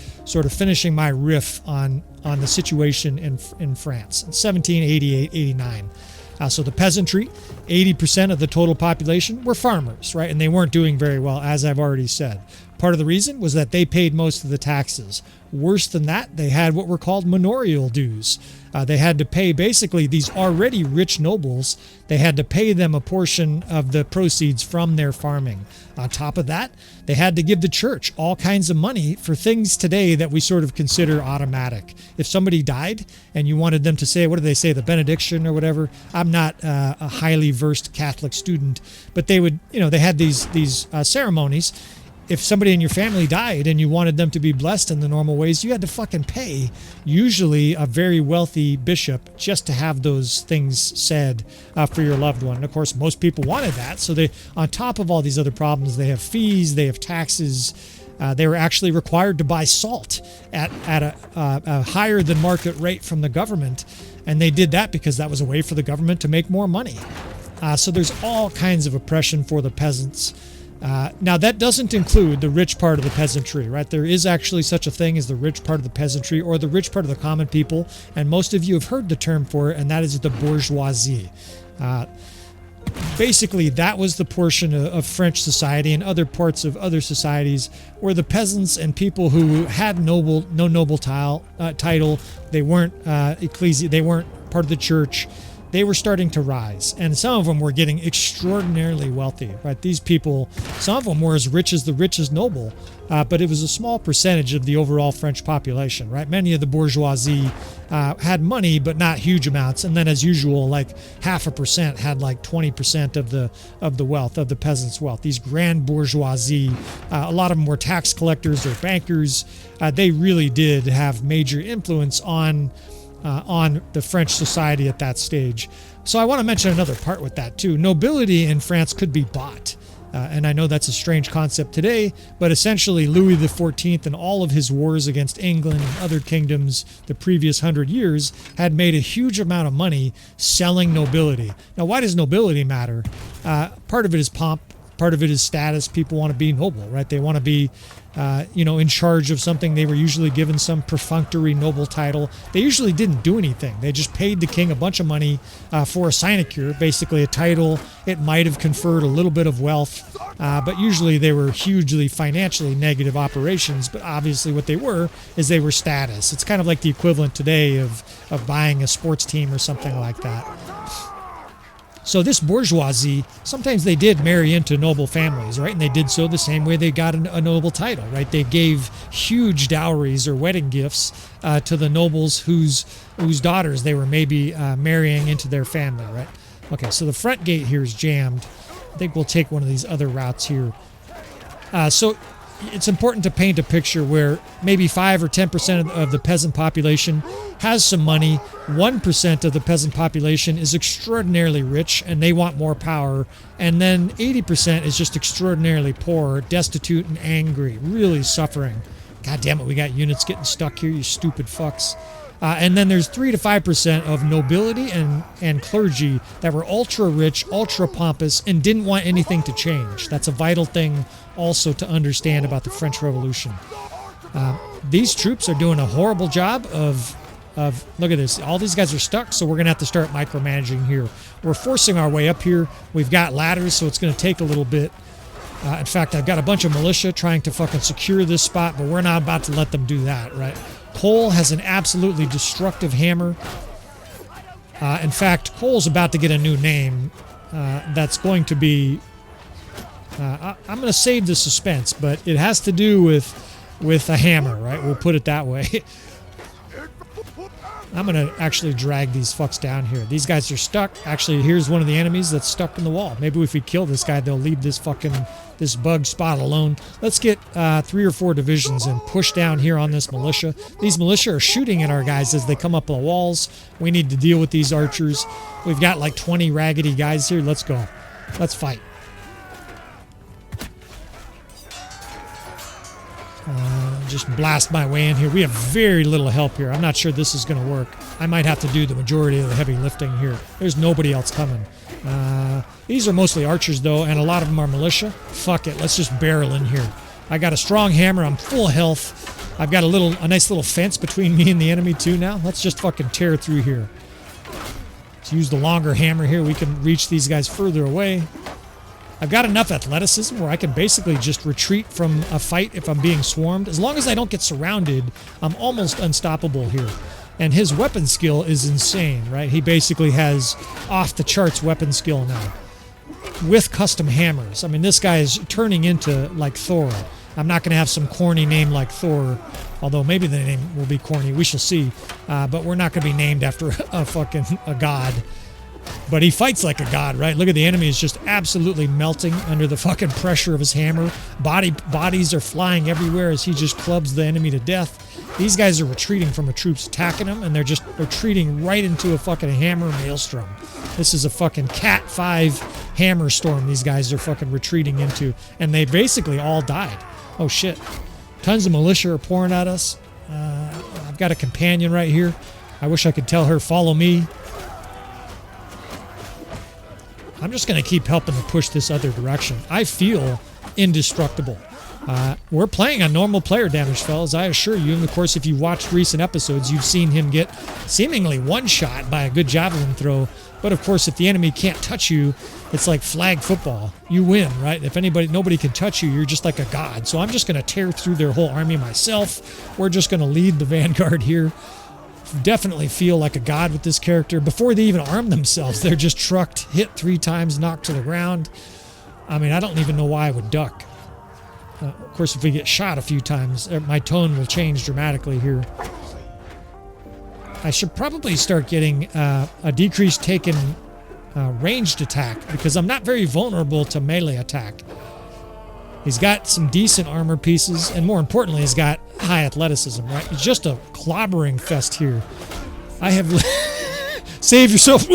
finishing my riff on the situation in France in 1788-89. So the peasantry, 80% of the total population were farmers, right? And they weren't doing very well, as I've already said. Part of the reason was that they paid most of the taxes. Worse than that, they had what were called manorial dues. They had to pay basically these already rich nobles. They had to pay them a portion of the proceeds from their farming. On top of that, they had to give the church all kinds of money for things today that we sort of consider automatic. If somebody died and you wanted them to say, what do they say, the benediction or whatever? I'm not a highly versed Catholic student, but they would, they had these ceremonies. If somebody in your family died and you wanted them to be blessed in the normal ways, you had to fucking pay usually a very wealthy bishop just to have those things said for your loved one. And of course, most people wanted that. So they, on top of all these other problems, they have fees, they have taxes. They were actually required to buy salt at a higher than market rate from the government. And they did that because that was a way for the government to make more money. So there's all kinds of oppression for the peasants. Now, that doesn't include the rich part of the peasantry, right? There is actually such a thing as the rich part of the peasantry or the rich part of the common people, and most of you have heard the term for it, and that is the bourgeoisie. Basically, that was the portion of French society and other parts of other societies where the peasants and people who had no noble title, they weren't they weren't part of the church. They were starting to rise, and some of them were getting extraordinarily wealthy, right? These people, some of them were as rich as the richest noble, but it was a small percentage of the overall French population, right? Many of the bourgeoisie had money, but not huge amounts, and then as usual, like 0.5% had like 20% of the wealth, of the peasants' wealth. These grand bourgeoisie, a lot of them were tax collectors or bankers. They really did have major influence on the French society at that stage. So I want to mention another part with that too. Nobility in France could be bought. And I know that's a strange concept today, but essentially Louis XIV and all of his wars against England and other kingdoms the previous 100 years had made a huge amount of money selling nobility. Now, why does nobility matter? Part of it is pomp. Part of it is status. People want to be noble, right? They want to be in charge of something. They were usually given some perfunctory noble title. They usually didn't do anything. They just paid the king a bunch of money for a sinecure, basically a title. It might have conferred a little bit of wealth, but usually they were hugely financially negative operations. But obviously what they were is they were status. It's kind of like the equivalent today of buying a sports team or something like that. So this bourgeoisie, sometimes they did marry into noble families, right? And they did so the same way they got a noble title, right? They gave huge dowries or wedding gifts to the nobles whose daughters they were maybe marrying into their family, right? Okay, so the front gate here is jammed. I think we'll take one of these other routes here. So it's important to paint a picture where maybe 5 or 10% of the peasant population has some money. 1% of the peasant population is extraordinarily rich and they want more power. And then 80% is just extraordinarily poor, destitute, and angry, really suffering. God damn it, we got units getting stuck here, you stupid fucks. And then there's 3 to 5% of nobility and clergy that were ultra rich, ultra pompous, and didn't want anything to change. That's a vital thing also to understand about the French Revolution. These troops are doing a horrible job of look at this. All these guys are stuck, so we're going to have to start micromanaging here. We're forcing our way up here. We've got ladders, so it's going to take a little bit. In fact, I've got a bunch of militia trying to fucking secure this spot, but we're not about to let them do that, right? Cole has an absolutely destructive hammer. In fact, Cole's about to get a new name that's going to be... I'm going to save the suspense, but it has to do with a hammer, right? We'll put it that way. I'm going to actually drag these fucks down here. These guys are stuck. Actually, here's one of the enemies that's stuck in the wall. Maybe if we kill this guy, they'll leave this bug spot alone. Let's get 3 or 4 divisions and push down here on this militia. These militia are shooting at our guys as they come up the walls. We need to deal with these archers. We've got like 20 raggedy guys here. Let's go. Let's fight. Just blast my way in here. We have very little help here. I'm not sure this is going to work. I might have to do the majority of the heavy lifting here. There's nobody else coming. These are mostly archers, though, and a lot of them are militia. Fuck it. Let's just barrel in here. I got a strong hammer. I'm full health. I've got a nice little fence between me and the enemy, too, now. Let's just fucking tear through here. Let's use the longer hammer here. We can reach these guys further away. I've got enough athleticism where I can basically just retreat from a fight if I'm being swarmed. As long as I don't get surrounded, I'm almost unstoppable here. And his weapon skill is insane, right? He basically has off-the-charts weapon skill now with custom hammers. I mean, this guy is turning into like Thor. I'm not going to have some corny name like Thor, although maybe the name will be corny. We shall see. But we're not going to be named after a god. But he fights like a god, right? Look at the enemy is just absolutely melting under the fucking pressure of his hammer. Bodies are flying everywhere as he just clubs the enemy to death. These guys are retreating from the troops attacking them, and they're just retreating right into a fucking hammer maelstrom. This is a fucking Cat 5 hammer storm these guys are fucking retreating into. And they basically all died. Oh shit. Tons of militia are pouring at us. I've got a companion right here. I wish I could tell her, follow me. I'm just going to keep helping to push this other direction. I feel indestructible. We're playing on normal player damage, fellas, I assure you. And of course, if you watched recent episodes, you've seen him get seemingly one-shot by a good javelin throw. But of course, if the enemy can't touch you, it's like flag football. You win, right? If nobody can touch you, you're just like a god. So I'm just going to tear through their whole army myself. We're just going to lead the Vanguard here. Definitely feel like a god with this character. Before they even arm themselves, they're just trucked, hit 3 times, knocked to the ground. I mean, I don't even know why I would duck. Of course, if we get shot a few times, my tone will change dramatically here. I should probably start getting a decrease taken ranged attack, because I'm not very vulnerable to melee attack. He's got some decent armor pieces, and more importantly, he's got high athleticism, right? He's just a clobbering fest here. I have... Save yourself!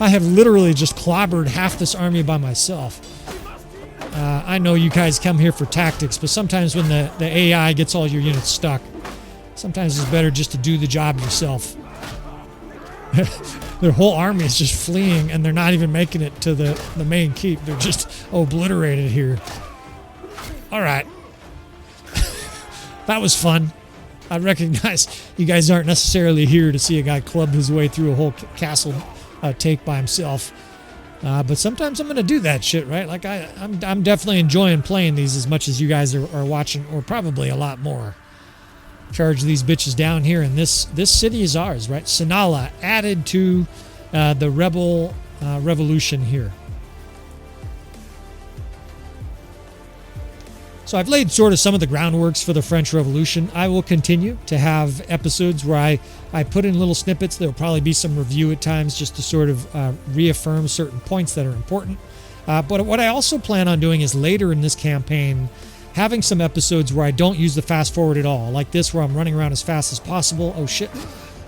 I have literally just clobbered half this army by myself. I know you guys come here for tactics, but sometimes when the AI gets all your units stuck, sometimes it's better just to do the job yourself. Their whole army is just fleeing, and they're not even making it to the main keep. They're just obliterated here. All right. That was fun. I recognize you guys aren't necessarily here to see a guy club his way through a whole castle take by himself. But sometimes I'm going to do that shit, right? Like, I'm definitely enjoying playing these as much as you guys are watching, or probably a lot more. Charge these bitches down here, and this city is ours, right? Sinala, added to the rebel revolution here. So I've laid sort of some of the groundworks for the French Revolution. I will continue to have episodes where I put in little snippets. There'll probably be some review at times just to sort of reaffirm certain points that are important. But what I also plan on doing is later in this campaign, having some episodes where I don't use the fast forward at all. Like this, where I'm running around as fast as possible. Oh shit,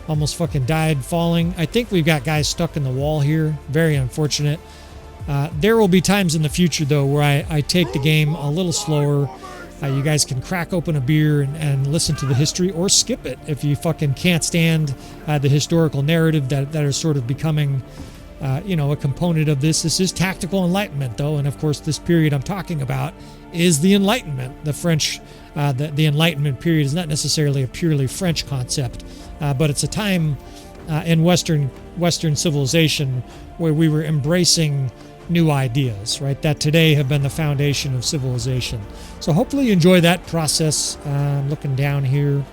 almost fucking died falling. I think we've got guys stuck in the wall here. Very unfortunate. There will be times in the future, though, where I take the game a little slower. You guys can crack open a beer and listen to the history, or skip it if you fucking can't stand the historical narrative that are sort of becoming, a component of this. This is tactical enlightenment, though, and of course this period I'm talking about is the Enlightenment. The French, the Enlightenment period is not necessarily a purely French concept, but it's a time in Western civilization where we were embracing new ideas, right, that today have been the foundation of civilization. So hopefully you enjoy that process. Looking down here,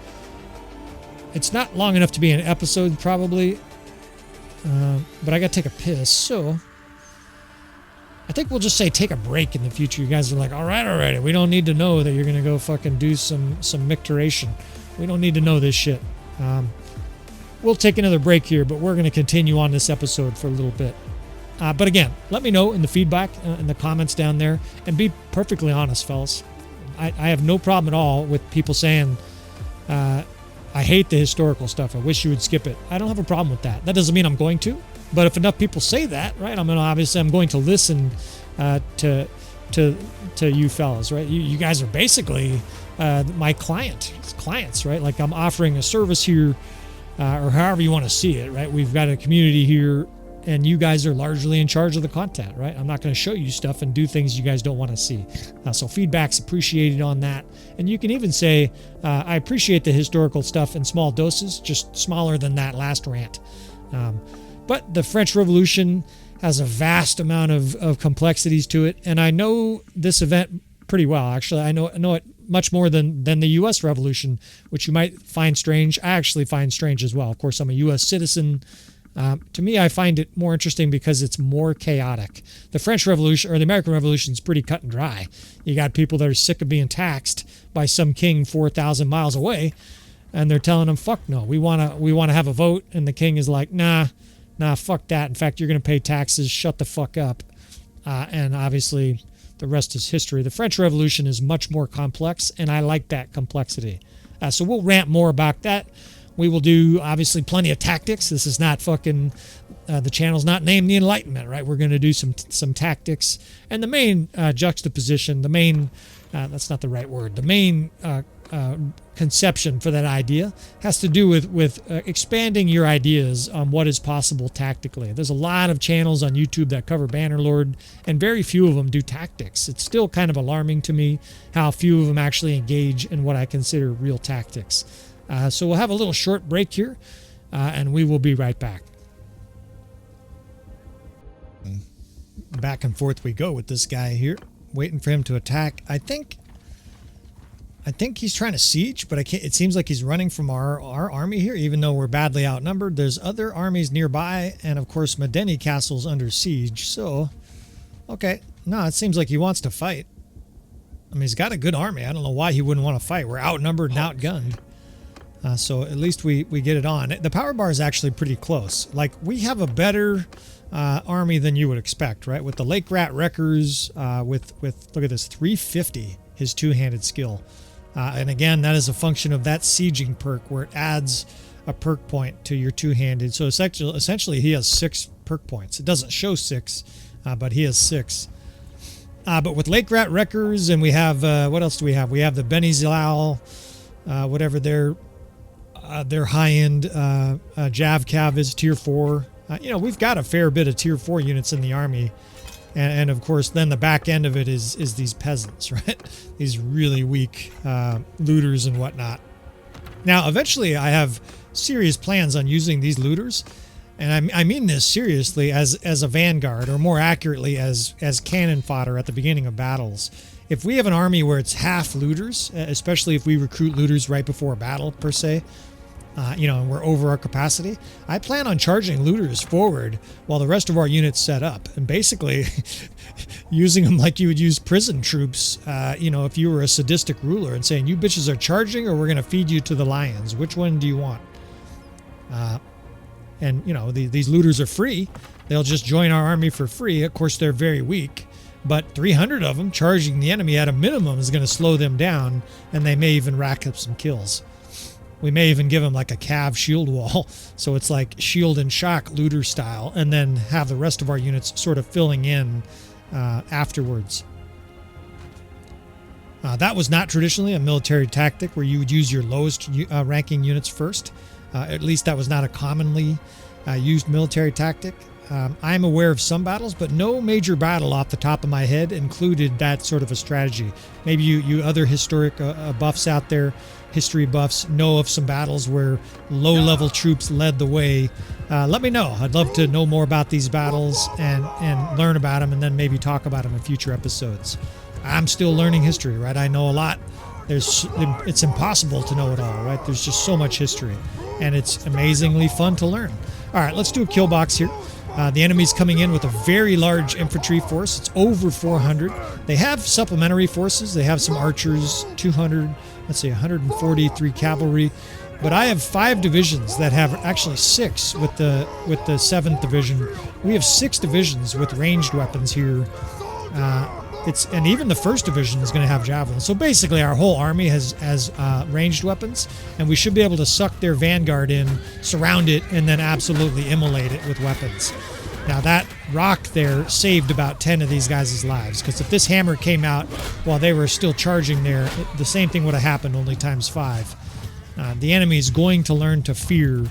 it's not long enough to be an episode probably, but I gotta take a piss, so I think we'll just say take a break in the future. You guys are like, all right already, we don't need to know that you're gonna go fucking do some micturation. We don't need to know this shit. We'll take another break here, but we're going to continue on this episode for a little bit. But again, let me know in the feedback, in the comments down there, and be perfectly honest, fellas. I have no problem at all with people saying, I hate the historical stuff. I wish you would skip it. I don't have a problem with that. That doesn't mean I'm going to. But if enough people say that, right, I'm going to listen to you fellas, right? You guys are basically my clients, right? Like I'm offering a service here. Or however you want to see it, right? We've got a community here, and you guys are largely in charge of the content, right? I'm not going to show you stuff and do things you guys don't want to see. So feedback's appreciated on that. And you can even say, I appreciate the historical stuff in small doses, just smaller than that last rant. But the French Revolution has a vast amount of complexities to it. And I know this event pretty well, actually. I know it much more than the U.S. Revolution, which you might find strange. I actually find strange as well. Of course, I'm a U.S. citizen. To me, I find it more interesting because it's more chaotic. The French Revolution or the American Revolution is pretty cut and dry. You got people that are sick of being taxed by some king 4,000 miles away, and they're telling them, "Fuck no, we wanna have a vote," and the king is like, "Nah, fuck that. In fact, you're gonna pay taxes. Shut the fuck up." And obviously, the rest is history. The French Revolution is much more complex, and I like that complexity. So we'll rant more about that. We will do, obviously, plenty of tactics. This is not fucking, the channel's not named the Enlightenment, right? We're going to do some tactics. And the main juxtaposition, the main, that's not the right word, the main conception for that idea has to do with expanding your ideas on what is possible tactically. There's a lot of channels on YouTube that cover Bannerlord, and very few of them do tactics. It's still kind of alarming to me how few of them actually engage in what I consider real tactics. So we'll have a little short break here, and we will be right back. Back and forth we go with this guy here, waiting for him to attack. I think he's trying to siege, but it seems like he's running from our army here, even though we're badly outnumbered. There's other armies nearby, and of course Medeni Castle's under siege. So, okay, no, it seems like he wants to fight. I mean, he's got a good army. I don't know why he wouldn't want to fight. We're outnumbered and outgunned. So at least we get it on. The power bar is actually pretty close. Like, we have a better army than you would expect, right? With the Lake Rat Wreckers, with look at this, 350, his two-handed skill. And again, that is a function of that sieging perk, where it adds a perk point to your two-handed. So essentially he has 6 perk points. It doesn't show 6, but he has 6. But with Lake Rat Wreckers, and we have, what else do we have? We have the Beni Zilal, whatever their high-end Jav Cav is, tier 4. We've got a fair bit of tier 4 units in the army. And of course, then the back end of it is these peasants, right? These really weak looters and whatnot. Now, eventually, I have serious plans on using these looters. And I mean this seriously as a vanguard, or more accurately, as cannon fodder at the beginning of battles. If we have an army where it's half looters, especially if we recruit looters right before a battle, per se, and we're over our capacity, I plan on charging looters forward while the rest of our units set up, and basically using them like you would use prison troops, if you were a sadistic ruler, and saying, "You bitches are charging, or we're going to feed you to the lions. Which one do you want?" These looters are free. They'll just join our army for free. Of course, they're very weak, but 300 of them charging the enemy at a minimum is going to slow them down, and they may even rack up some kills. We may even give them like a cav shield wall, so it's like shield and shock looter style, and then have the rest of our units sort of filling in afterwards. That was not traditionally a military tactic where you would use your lowest ranking units first. At least that was not a commonly used military tactic. I'm aware of some battles, but no major battle off the top of my head included that sort of a strategy. Maybe you other historic buffs out there, history buffs, know of some battles where low-level troops led the way. Let me know. I'd love to know more about these battles and learn about them, and then maybe talk about them in future episodes. I'm still learning history, right? I know a lot. It's impossible to know it all, right? There's just so much history, and it's amazingly fun to learn. All right, let's do a kill box here. The enemy's coming in with a very large infantry force. It's over 400. They have supplementary forces. They have some archers, 200, 143 cavalry. But I have 5 divisions that have, actually 6 with the 7th division. We have 6 divisions with ranged weapons here. And even the 1st division is going to have javelins. So basically our whole army has ranged weapons, and we should be able to suck their vanguard in, surround it, and then absolutely immolate it with weapons. Now that rock there saved about 10 of these guys' lives, because if this hammer came out while they were still charging there, the same thing would have happened, only times 5. The enemy is going to learn to fear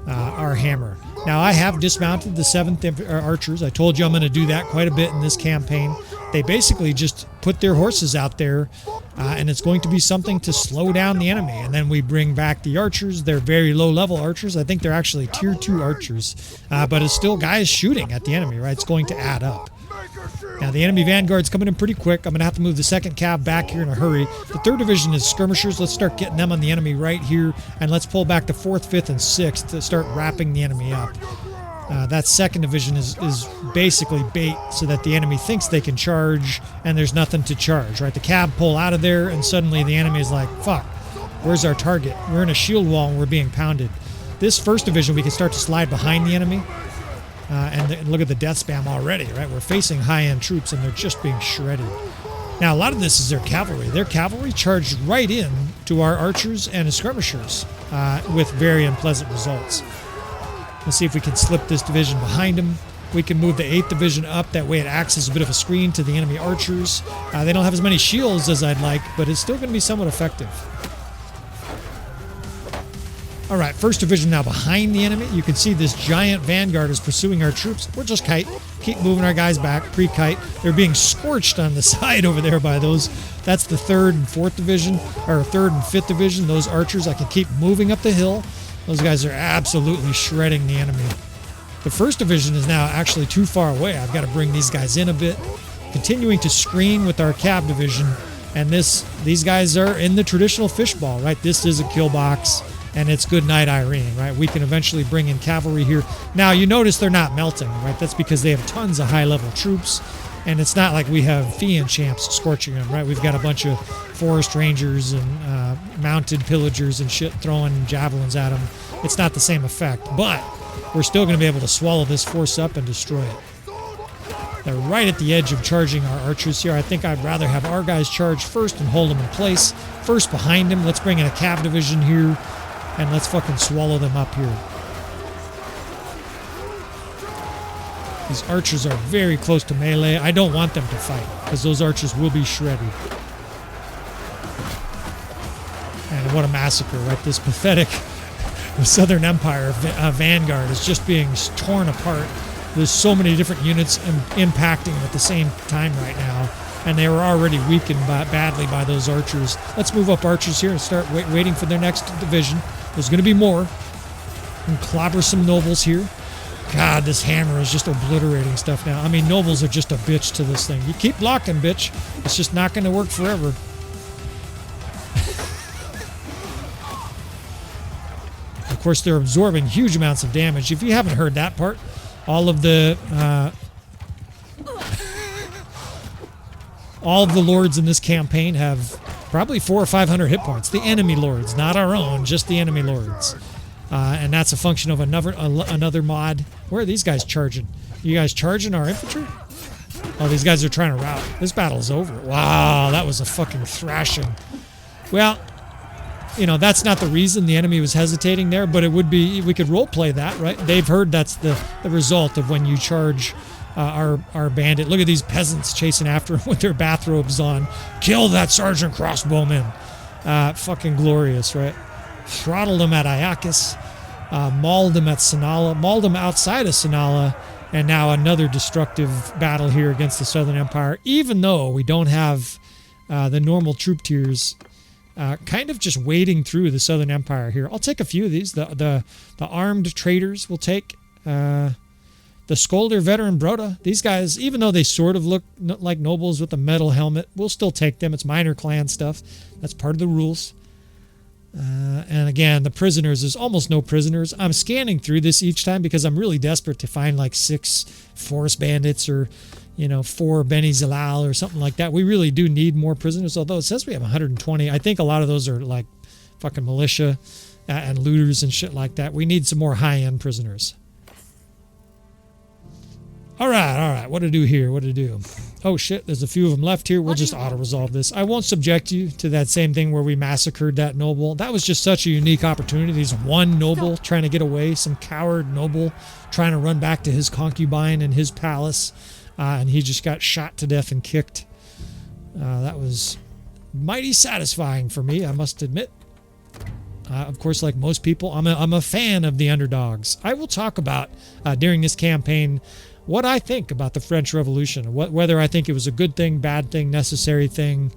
our hammer. Now I have dismounted the 7th archers. I told you I'm going to do that quite a bit in this campaign. They basically just put their horses out there and it's going to be something to slow down the enemy. And then we bring back the archers. They're very low-level archers. I think they're actually tier 2 archers, but it's still guys shooting at the enemy, right? It's going to add up. Now, the enemy vanguard's coming in pretty quick. I'm going to have to move the 2nd cav back here in a hurry. The 3rd division is skirmishers. Let's start getting them on the enemy right here, and let's pull back the 4th, 5th, and 6th to start wrapping the enemy up. That 2nd division is basically bait so that the enemy thinks they can charge, and there's nothing to charge, right? The cav pull out of there, and suddenly the enemy is like, fuck, where's our target? We're in a shield wall, and we're being pounded. This 1st division, we can start to slide behind the enemy. And look at the death spam already, right? We're facing high-end troops, and they're just being shredded. Now, a lot of this is their cavalry. Their cavalry charged right in to our archers and skirmishers with very unpleasant results. Let's see if we can slip this division behind them. We can move the 8th division up. That way it acts as a bit of a screen to the enemy archers. They don't have as many shields as I'd like, but it's still going to be somewhat effective. All right, 1st division now behind the enemy. You can see this giant vanguard is pursuing our troops. We're just keep moving our guys back, pre-kite. They're being scorched on the side over there by those. That's the 3rd and 4th division, or 3rd and 5th division. Those archers, I can keep moving up the hill. Those guys are absolutely shredding the enemy. The 1st division is now actually too far away. I've got to bring these guys in a bit. Continuing to screen with our cav division. And these guys are in the traditional fishball, right? This is a kill box. And it's good night, Irene, right? We can eventually bring in cavalry here. Now, you notice they're not melting, right? That's because they have tons of high-level troops, and it's not like we have Fiend champs scorching them, right? We've got a bunch of forest rangers and mounted pillagers and shit throwing javelins at them. It's not the same effect, but we're still going to be able to swallow this force up and destroy it. They're right at the edge of charging our archers here. I think I'd rather have our guys charge first and hold them in place. First behind them, let's bring in a cav division here. And let's fucking swallow them up here. These archers are very close to melee. I don't want them to fight, because those archers will be shredded. And what a massacre, right? This pathetic Southern Empire Vanguard is just being torn apart. There's so many different units impacting at the same time right now. And they were already weakened badly by those archers. Let's move up archers here and start waiting for their next division. There's going to be more. And clobber some nobles here. God, this hammer is just obliterating stuff now. I mean, nobles are just a bitch to this thing. You keep blocking, bitch. It's just not going to work forever. Of course, they're absorbing huge amounts of damage. If you haven't heard that part, all of the lords in this campaign have probably 400 or 500 hit points. The enemy lords, not our own, just the enemy lords. And that's a function of another mod. Where are these guys charging? You guys charging our infantry? Oh, these guys are trying to rout. This battle's over. Wow, that was a fucking thrashing. Well, you know, that's not the reason the enemy was hesitating there, but it would be, we could roleplay that, right? They've heard that's the result of when you charge our bandit. Look at these peasants chasing after him with their bathrobes on. Kill that sergeant crossbowman. Fucking glorious, right? Throttled him at Iacus, mauled him at Sinala, mauled him outside of Sinala, and now another destructive battle here against the Southern Empire, even though we don't have the normal troop tiers kind of just wading through the Southern Empire here. I'll take a few of these. The armed traders will take. The Skolder Veteran Broda, these guys, even though they sort of look like nobles with a metal helmet, we'll still take them. It's minor clan stuff. That's part of the rules. And again, the prisoners, there's almost no prisoners. I'm scanning through this each time because I'm really desperate to find like 6 forest bandits or, 4 Beni Zilal or something like that. We really do need more prisoners, although it says we have 120. I think a lot of those are like fucking militia and looters and shit like that. We need some more high-end prisoners. All right. What to do here? Oh, shit. There's a few of them left here. We'll just auto-resolve this. I won't subject you to that same thing where we massacred that noble. That was just such a unique opportunity. There's one noble trying to get away, some coward noble trying to run back to his concubine and his palace, and he just got shot to death and kicked. That was mighty satisfying for me, I must admit. Of course, like most people, I'm a fan of the underdogs. I will talk about, during this campaign, what I think about the French Revolution, whether I think it was a good thing, bad thing, necessary thing,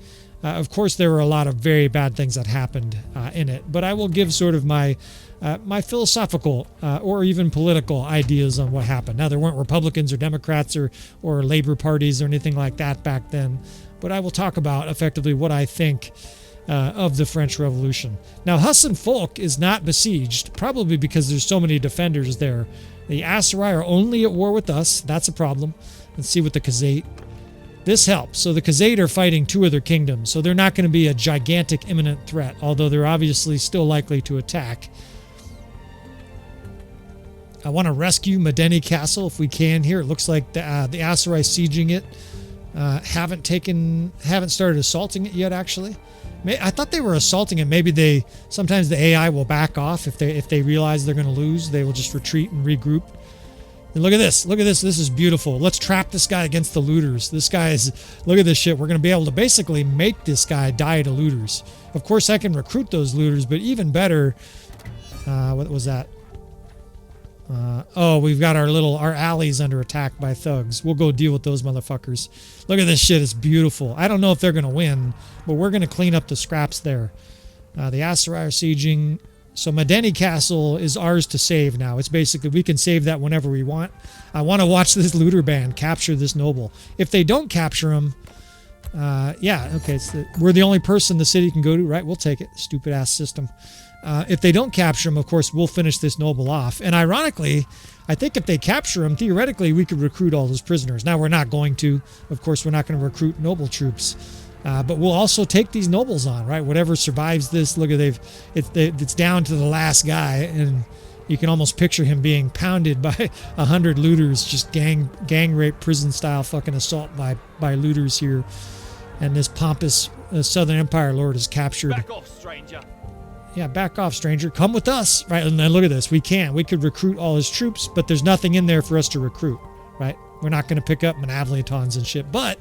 Of course, there were a lot of very bad things that happened in it, but I will give sort of my philosophical or even political ideas on what happened. Now, there weren't Republicans or Democrats or Labor parties or anything like that back then, but I will talk about effectively what I think of the French Revolution. Now, Hassan Folk is not besieged, probably because there's so many defenders there. The Aserai are only at war with us. That's a problem. Let's see what the Khazate. This helps. So the Khazate are fighting 2 other kingdoms, so they're not going to be a gigantic imminent threat, although they're obviously still likely to attack. I want to rescue Medeni Castle if we can here. It looks like the Aserai sieging it haven't started assaulting it yet, actually. I thought they were assaulting it. Maybe sometimes the AI will back off if they realize they're going to lose. They will just retreat and regroup. And look at this. Look at this. This is beautiful. Let's trap this guy against the looters. Look at this shit. We're going to be able to basically make this guy die to looters. Of course, I can recruit those looters, but even better, what was that? We've got our allies under attack by thugs. We'll go deal with those motherfuckers. Look at this shit. It's beautiful. I don't know if they're going to win, but we're going to clean up the scraps there. The Aserai are sieging. So Medeni Castle is ours to save now. It's basically, we can save that whenever we want. I want to watch this looter band capture this noble. If they don't capture him, okay, we're the only person the city can go to, right? We'll take it. Stupid ass system. If they don't capture him, of course, we'll finish this noble off. And ironically, I think if they capture him, theoretically, we could recruit all those prisoners. Now, we're not going to. Of course, we're not going to recruit noble troops. But we'll also take these nobles on, right? Whatever survives this, look at it's down to the last guy, and you can almost picture him being pounded by 100 looters, just gang rape, prison style fucking assault by looters here. And this pompous Southern Empire lord is captured. Back off, stranger. Yeah, back off, stranger. Come with us, right? And then look at this. We could recruit all his troops, but there's nothing in there for us to recruit, right? We're not going to pick up Manavliatons and shit, but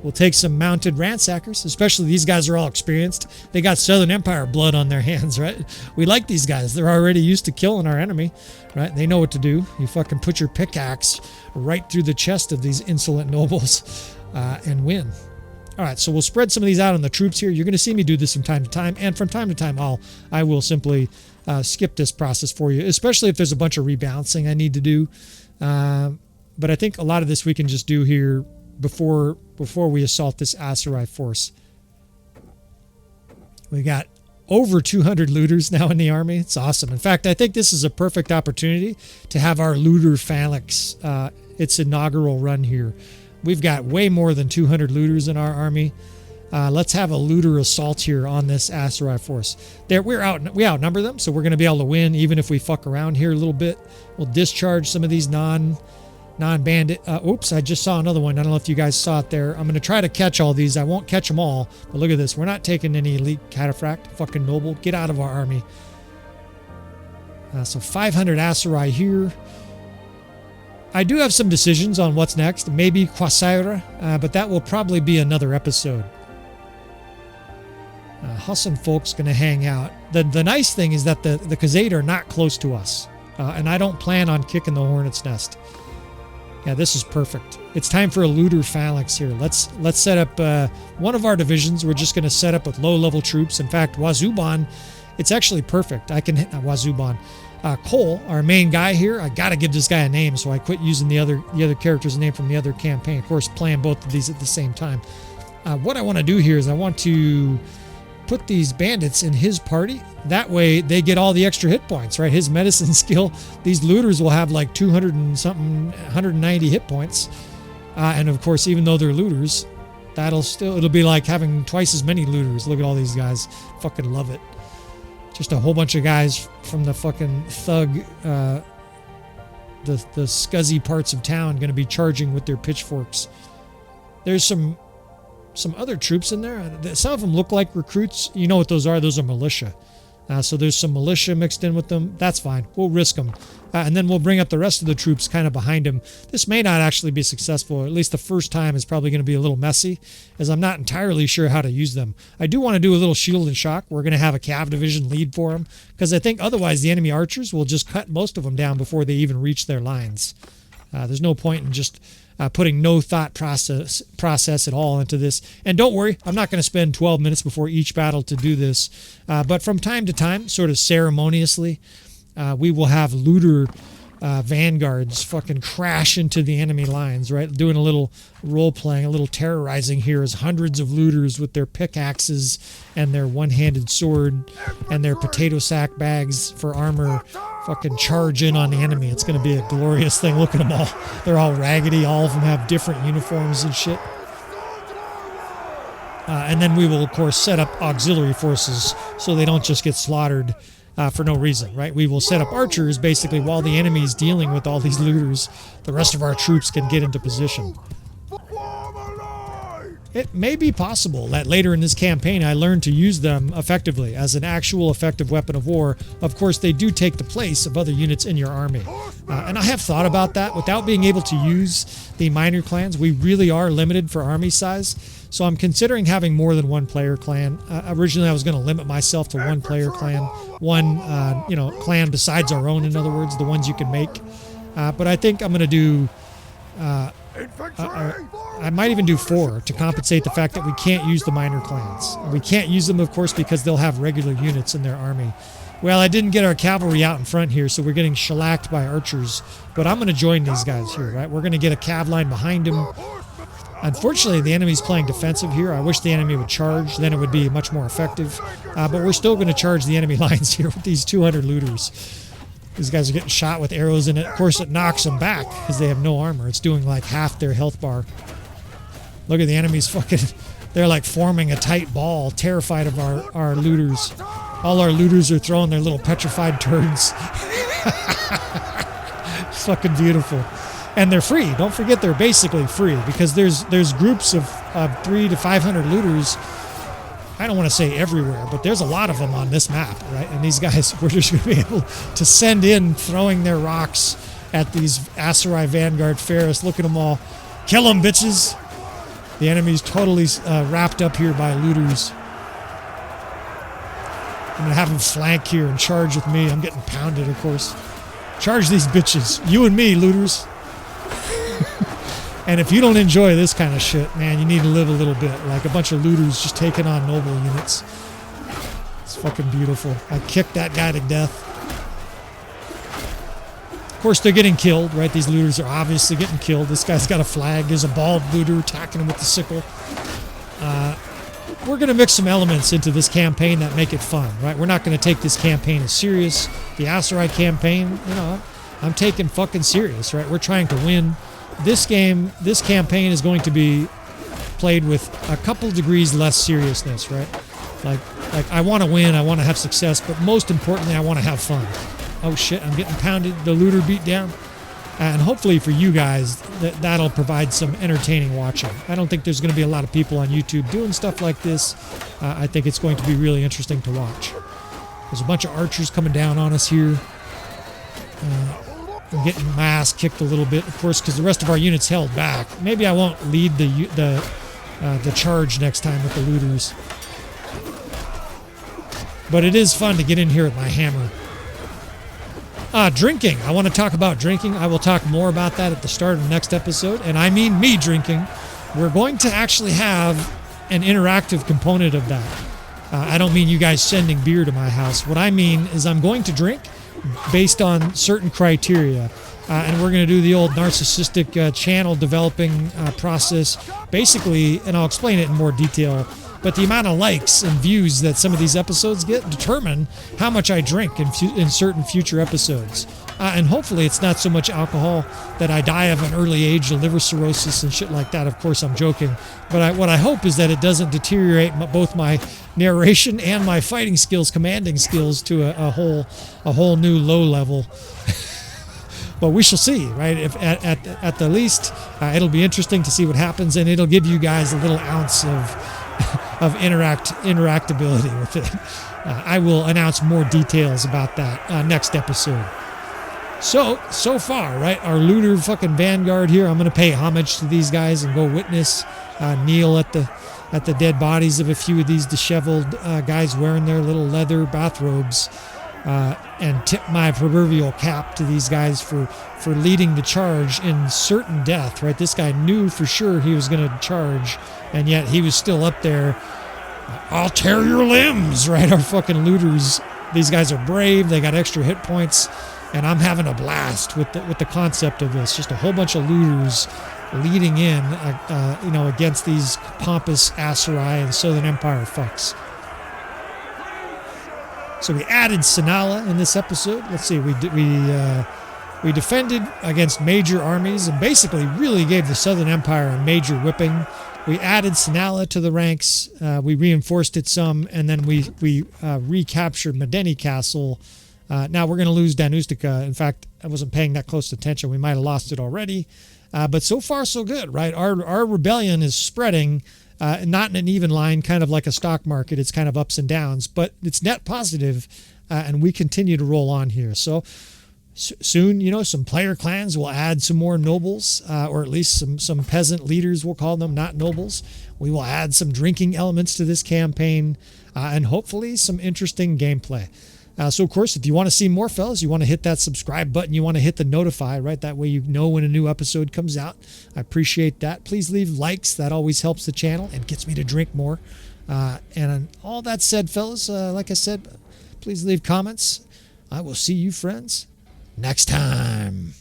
we'll take some mounted ransackers, especially these guys are all experienced. They got Southern Empire blood on their hands, right? We like these guys. They're already used to killing our enemy, right? They know what to do. You fucking put your pickaxe right through the chest of these insolent nobles and win. All right, so we'll spread some of these out on the troops here. You're going to see me do this from time to time, and from time to time I will simply skip this process for you, especially if there's a bunch of rebalancing I need to do. But I think a lot of this we can just do here before we assault this Aserai force. We got over 200 looters now in the army. It's awesome. In fact, I think this is a perfect opportunity to have our looter phalanx its inaugural run here. We've got way more than 200 looters in our army. Let's have a looter assault here on this Aserai force. We outnumber them, so we're going to be able to win even if we fuck around here a little bit. We'll discharge some of these non-bandit. Oops, I just saw another one. I don't know if you guys saw it there. I'm going to try to catch all these. I won't catch them all, but look at this. We're not taking any elite cataphract. Fucking noble. Get out of our army. So 500 Aserai here. I do have some decisions on what's next. Maybe Quasaira, but that will probably be another episode. Hassan Folk's going to hang out. The nice thing is that the Khazate are not close to us, and I don't plan on kicking the hornet's nest. Yeah, this is perfect. It's time for a looter phalanx here. Let's set up one of our divisions. We're just going to set up with low-level troops. In fact, Wazuban, it's actually perfect. I can hit Wazuban. Cole, our main guy here, I got to give this guy a name, so I quit using the other character's name from the other campaign. Of course, playing both of these at the same time. What I want to do here is I want to put these bandits in his party. That way they get all the extra hit points, right? His medicine skill. These looters will have like 200 and something, 190 hit points. And of course, even though they're looters, it'll be like having twice as many looters. Look at all these guys. Fucking love it. Just a whole bunch of guys from the fucking thug, the scuzzy parts of town going to be charging with their pitchforks. There's some other troops in there. Some of them look like recruits. You know what those are? Those are militia. So there's some militia mixed in with them. That's fine. We'll risk them. And then we'll bring up the rest of the troops kind of behind them. This may not actually be successful. At least the first time is probably going to be a little messy, as I'm not entirely sure how to use them. I do want to do a little shield and shock. We're going to have a cav division lead for them, because I think otherwise the enemy archers will just cut most of them down before they even reach their lines. There's no point in just putting no thought process at all into this. And don't worry, I'm not going to spend 12 minutes before each battle to do this. But from time to time, sort of ceremoniously, we will have looter vanguards fucking crash into the enemy lines, right? Doing a little role-playing, a little terrorizing here as hundreds of looters with their pickaxes and their one-handed sword and their potato sack bags for armor fucking charge in on the enemy. It's going to be a glorious thing. Look at them all. They're all raggedy. All of them have different uniforms and shit. And then we will, of course, set up auxiliary forces so they don't just get slaughtered for no reason, right? We will set up archers basically while the enemy is dealing with all these looters. The rest of our troops can get into position. It may be possible that later in this campaign I learn to use them effectively as an actual effective weapon of war. Of course, they do take the place of other units in your army. And I have thought about that. Without being able to use the minor clans, we really are limited for army size. So I'm considering having more than one player clan. Originally, I was going to limit myself to one player clan. One, clan besides our own, in other words, the ones you can make. But I think I'm going to do... I might even do 4 to compensate the fact that we can't use the minor clans. We can't use them, of course, because they'll have regular units in their army. Well, I didn't get our cavalry out in front here, so we're getting shellacked by archers. But I'm going to join these guys here, right? We're going to get a cav line behind him. Unfortunately, the enemy's playing defensive here. I wish the enemy would charge. Then it would be much more effective. But we're still going to charge the enemy lines here with these 200 looters. These guys are getting shot with arrows, and of course it knocks them back because they have no armor. It's doing like half their health bar. Look at the enemies fucking... They're like forming a tight ball, terrified of our looters. All our looters are throwing their little petrified turds. It's fucking beautiful. And they're free. Don't forget they're basically free because there's groups of 300 to 500 looters. I don't want to say everywhere, but there's a lot of them on this map, right? And these guys, we're just going to be able to send in throwing their rocks at these Aserai Vanguard Faris. Look at them all. Kill them, bitches. The enemy's totally wrapped up here by looters. I'm going to have them flank here and charge with me. I'm getting pounded, of course. Charge these bitches. You and me, looters. And if you don't enjoy this kind of shit, man, you need to live a little bit. Like a bunch of looters just taking on noble units. It's fucking beautiful. I kicked that guy to death. Of course, they're getting killed, right? These looters are obviously getting killed. This guy's got a flag. There's a bald looter attacking him with the sickle. We're going to mix some elements into this campaign that make it fun, right? We're not going to take this campaign as serious. The Aserai campaign, I'm taking fucking serious, right? We're trying to win. This campaign is going to be played with a couple degrees less seriousness, right? Like I want to win, I want to have success, but most importantly, I want to have fun. Oh shit, I'm getting pounded, the looter beat down. And hopefully for you guys, that'll provide some entertaining watching. I don't think there's going to be a lot of people on YouTube doing stuff like this. I think it's going to be really interesting to watch. There's a bunch of archers coming down on us here. I'm getting my ass kicked a little bit, of course, because the rest of our units held back. Maybe I won't lead the charge next time with the looters. But it is fun to get in here with my hammer. Drinking. I want to talk about drinking. I will talk more about that at the start of the next episode. And I mean me drinking. We're going to actually have an interactive component of that. I don't mean you guys sending beer to my house. What I mean is I'm going to drink based on certain criteria. And we're going to do the old narcissistic channel developing process. Basically, and I'll explain it in more detail, but the amount of likes and views that some of these episodes get determine how much I drink in certain future episodes. And hopefully it's not so much alcohol that I die of an early age of liver cirrhosis and shit like that. Of course, I'm joking. But what I hope is that it doesn't deteriorate both my narration and my fighting skills, commanding skills to a whole new low level. But we shall see, right? If at the least, it'll be interesting to see what happens, and it'll give you guys a little ounce of interactability with it. I will announce more details about that next episode. So far, right, our looter fucking vanguard here, I'm going to pay homage to these guys and go witness, kneel at the dead bodies of a few of these disheveled guys wearing their little leather bathrobes. and tip my proverbial cap to these guys for leading the charge in certain death, right? This guy knew for sure he was going to charge, and yet he was still up there. I'll tear your limbs, right? Our fucking looters. These guys are brave. They got extra hit points, and I'm having a blast with the concept of this. Just a whole bunch of looters leading in, against these pompous Aserai and Southern Empire fucks. So we added Sinala in this episode. Let's see, we defended against major armies and basically really gave the Southern Empire a major whipping. We added Sinala to the ranks. We reinforced it some, and then we recaptured Medeni Castle. Now we're going to lose Danustica. In fact, I wasn't paying that close attention. We might have lost it already. But so far, so good, right? Our rebellion is spreading. Not in an even line, kind of like a stock market. It's kind of ups and downs, but it's net positive, and we continue to roll on here. So soon, some player clans will add some more nobles, or at least some peasant leaders, we'll call them, not nobles. We will add some drinking elements to this campaign, and hopefully some interesting gameplay. So, of course, if you want to see more, fellas, you want to hit that subscribe button. You want to hit the notify, right? That way you know when a new episode comes out. I appreciate that. Please leave likes. That always helps the channel and gets me to drink more. And all that said, fellas, like I said, please leave comments. I will see you, friends, next time.